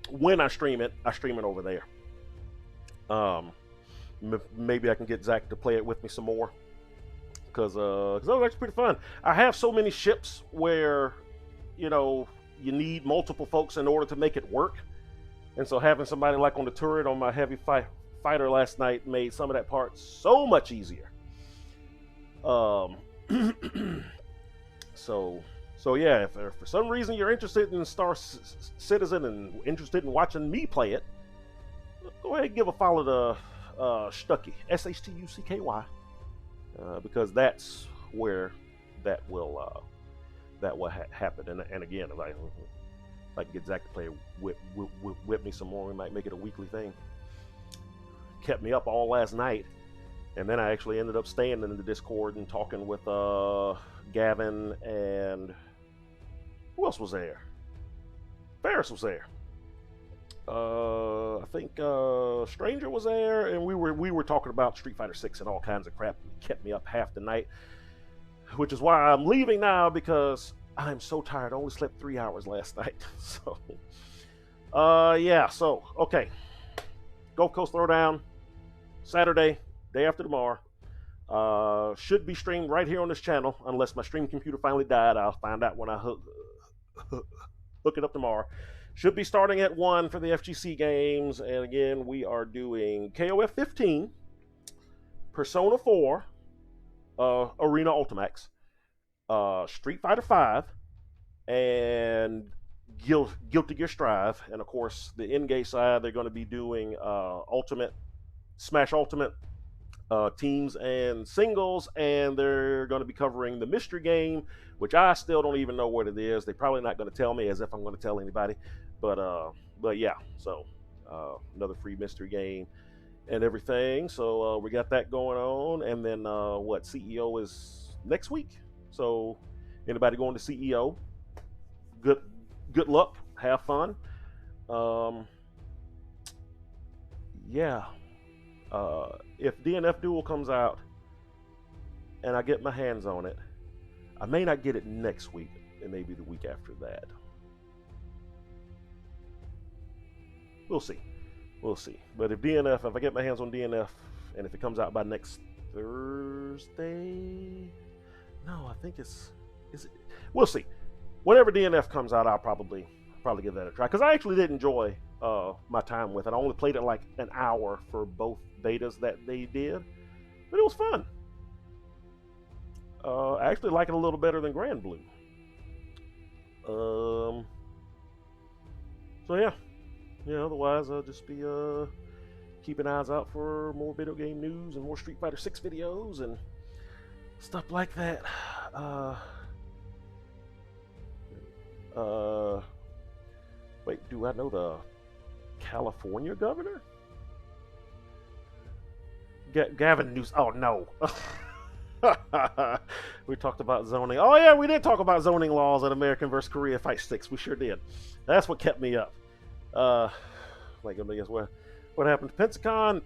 when I stream it over there. Maybe I can get Zach to play it with me some more because that was actually pretty fun. I have so many ships where you need multiple folks in order to make it work, and so having somebody like on the turret on my heavy fighter last night made some of that part so much easier. So yeah, if for some reason you're interested in Star Citizen and interested in watching me play it, go ahead and give a follow to Stucky, SHTUCKY, because that's where that will happen. And again, if I can get Zach to play with me some more, we might make it a weekly thing. Kept me up all last night, and then I actually ended up staying in the Discord and talking with Gavin, and who else was there? Ferris was there. I think Stranger was there, and we were talking about Street Fighter 6 and all kinds of crap. It kept me up half the night, which is why I'm leaving now, because I'm so tired. I only slept 3 hours last night. So yeah, so okay, Gulf Coast Throwdown Saturday, day after tomorrow. Should be streamed right here on this channel, unless my stream computer finally died. I'll find out when I hook it up tomorrow. Should be starting at 1 for the FGC games, and again, we are doing KOF 15, Persona 4, Arena Ultimax, Street Fighter 5, and Guilty Gear Strive, and of course, the N-Gage side, they're going to be doing Smash Ultimate, teams and singles, and they're going to be covering the mystery game, which I still don't even know what it is. They're probably not going to tell me, as if I'm going to tell anybody, but yeah, so another free mystery game and everything. So we got that going on, and then CEO is next week. So anybody going to CEO, good luck, have fun. Yeah. If DNF Duel comes out and I get my hands on it, I may not get it next week. It may be the week after that. We'll see. But if I get my hands on DNF, and if it comes out by next Thursday, no, I think is it? We'll see. Whenever DNF comes out, I'll probably give that a try, because I actually did enjoy my time with it. I only played it like an hour for both betas that they did, but it was fun. I actually like it a little better than Grand Blue. So yeah, otherwise I'll just be keeping eyes out for more video game news and more Street Fighter 6 videos and stuff like that. Wait, do I know the California governor? Gavin Newsom. Oh no. We talked about zoning. Oh yeah, we did talk about zoning laws at American vs. Korea Fight 6. We sure did. That's what kept me up. Like, I guess what happened to Pensacon?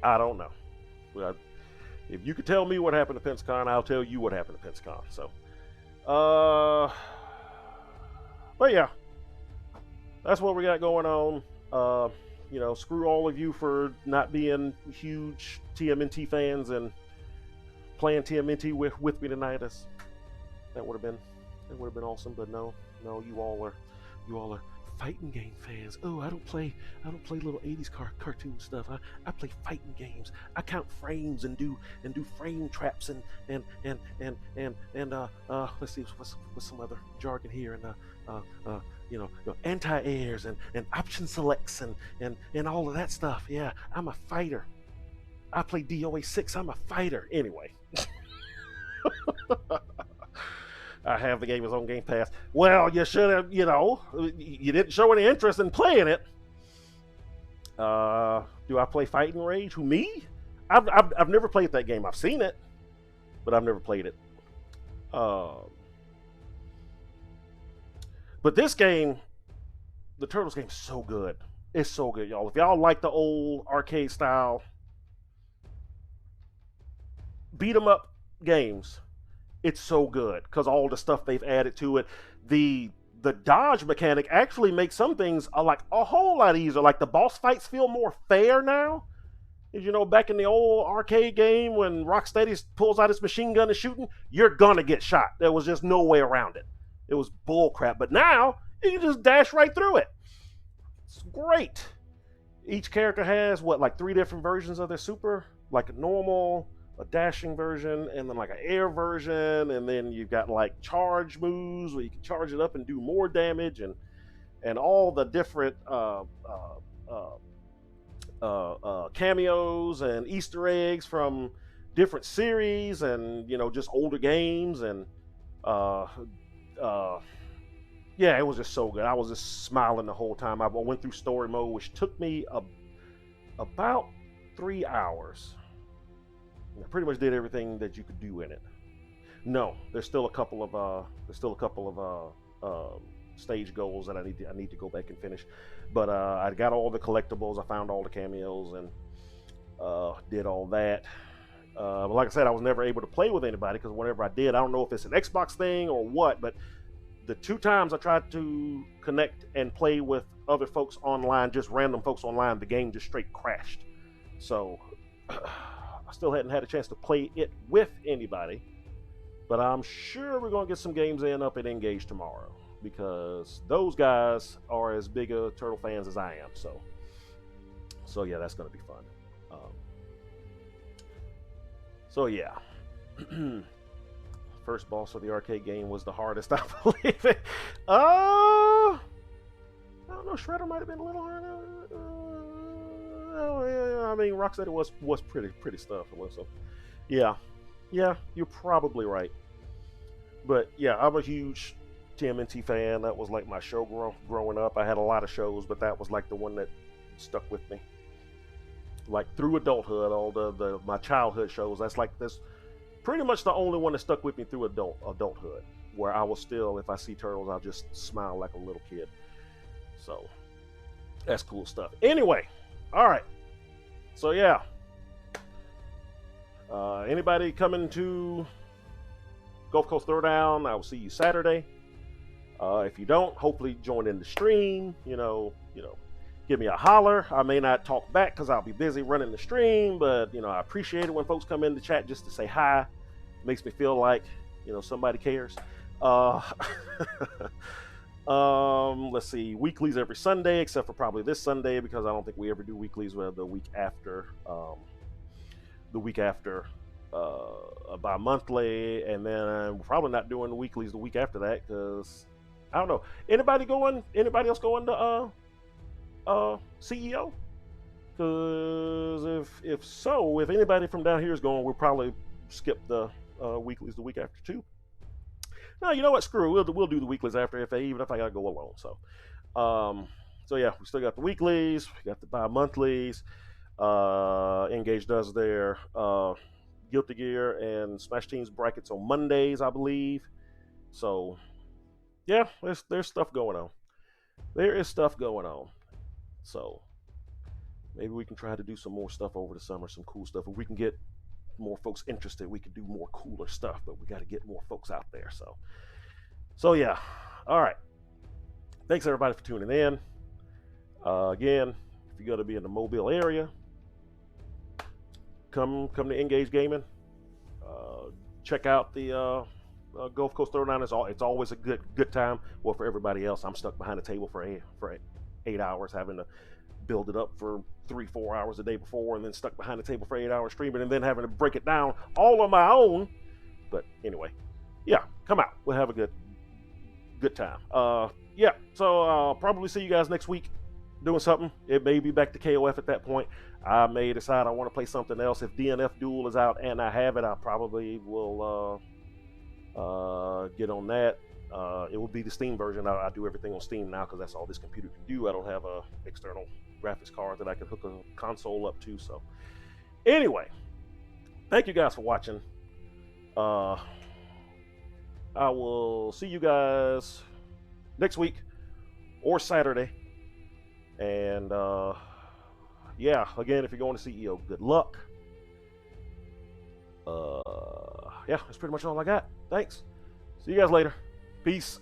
I don't know. If you could tell me what happened to Pensacon, I'll tell you what happened to Pensacon. So, but yeah, that's what we got going on. Screw all of you for not being huge TMNT fans and playing TMNT with me tonight. That would have been awesome. But no, you all are fighting game fans. Oh, I don't play little 80s cartoon stuff. I play fighting games. I count frames and do frame traps and let's see what's some other jargon here, and anti-airs and option selects and all of that stuff. Yeah, I'm a fighter. I play DOA 6. I'm a fighter. Anyway. I have the game is on Game Pass. Well, you should have, you didn't show any interest in playing it. Do I play Fighting Rage? Who, me? I've never played that game. I've seen it, but I've never played it. But this game, the Turtles game, is so good. It's so good, y'all. If y'all like the old arcade style beat 'em up games, it's so good because all the stuff they've added to it. The dodge mechanic actually makes some things like a whole lot easier. Like the boss fights feel more fair now. As you know, back in the old arcade game when Rocksteady pulls out his machine gun and shooting, you're gonna get shot. There was just no way around it. It was bull crap. But now you can just dash right through it. It's great. Each character has like 3 different versions of their super, like a normal, a dashing version, and then like an air version, and then you've got like charge moves where you can charge it up and do more damage, and all the different cameos and Easter eggs from different series and just older games, and yeah, it was just so good. I was just smiling the whole time. I went through story mode, which took me about 3 hours. I pretty much did everything that you could do in it. No, there's still a couple of stage goals that I need to go back and finish. But I got all the collectibles. I found all the cameos and did all that. But like I said, I was never able to play with anybody because whenever I did, I don't know if it's an Xbox thing or what, but the 2 times I tried to connect and play with other folks online, just random folks online, the game just straight crashed. So I still hadn't had a chance to play it with anybody, but I'm sure we're going to get some games up at Engage tomorrow because those guys are as big a Turtle fans as I am. So yeah, that's going to be fun. So yeah. First boss of the arcade game was the hardest, I believe it. I don't know, Shredder might have been a little harder. I mean, Rocksteady was pretty stuff. So, yeah, you're probably right. But yeah, I'm a huge TMNT fan. That was like my show growing up. I had a lot of shows, but that was like the one that stuck with me. Like through adulthood, all my childhood shows. That's pretty much the only one that stuck with me through adulthood, where I will still, if I see Turtles, I'll just smile like a little kid. So that's cool stuff. Anyway, all right. So yeah, anybody coming to Gulf Coast Throwdown, I will see you Saturday. If you don't, hopefully join in the stream. Give me a holler. I may not talk back because I'll be busy running the stream, but I appreciate it when folks come in the chat just to say hi. It makes me feel like somebody cares. Let's see, weeklies every Sunday except for probably this Sunday because I don't think we ever do weeklies. The week after bi-monthly, and then we're probably not doing the weeklies the week after that because I don't know. Anybody else going to CEO? Because if anybody from down here is going, we'll probably skip the weeklies the week after too. No, you know what? Screw it. We'll do the weeklies after even if I gotta go alone. So yeah, we still got the weeklies, we got the bi-monthlies. Engage does their Guilty Gear and Smash Teams brackets on Mondays, I believe. So yeah, there's stuff going on. There is stuff going on. So maybe we can try to do some more stuff over the summer, some cool stuff. If we can get more folks interested, we could do more cooler stuff, but we got to get more folks out there. So yeah. All right. Thanks everybody for tuning in. Again, if you're going to be in the Mobile area, come to Engage Gaming. Check out the Gulf Coast Throwdown. It's always a good time. Well, for everybody else, I'm stuck behind the table for 8 hours, having to build it up for 3-4 hours the day before, and then stuck behind the table for 8 hours streaming, and then having to break it down all on my own. But anyway, yeah, come out. We'll have a good time. Yeah, so I'll probably see you guys next week doing something. It may be back to KOF at that point. I may decide I want to play something else. If DNF Duel is out and I have it, I probably will get on that. It will be the Steam version. I do everything on Steam now because that's all this computer can do. I don't have a external graphics card that I can hook a console up to. So anyway, thank you guys for watching. I will see you guys next week or Saturday. And yeah, again, if you're going to CEO, good luck. Yeah, that's pretty much all I got. Thanks. See you guys later. Peace.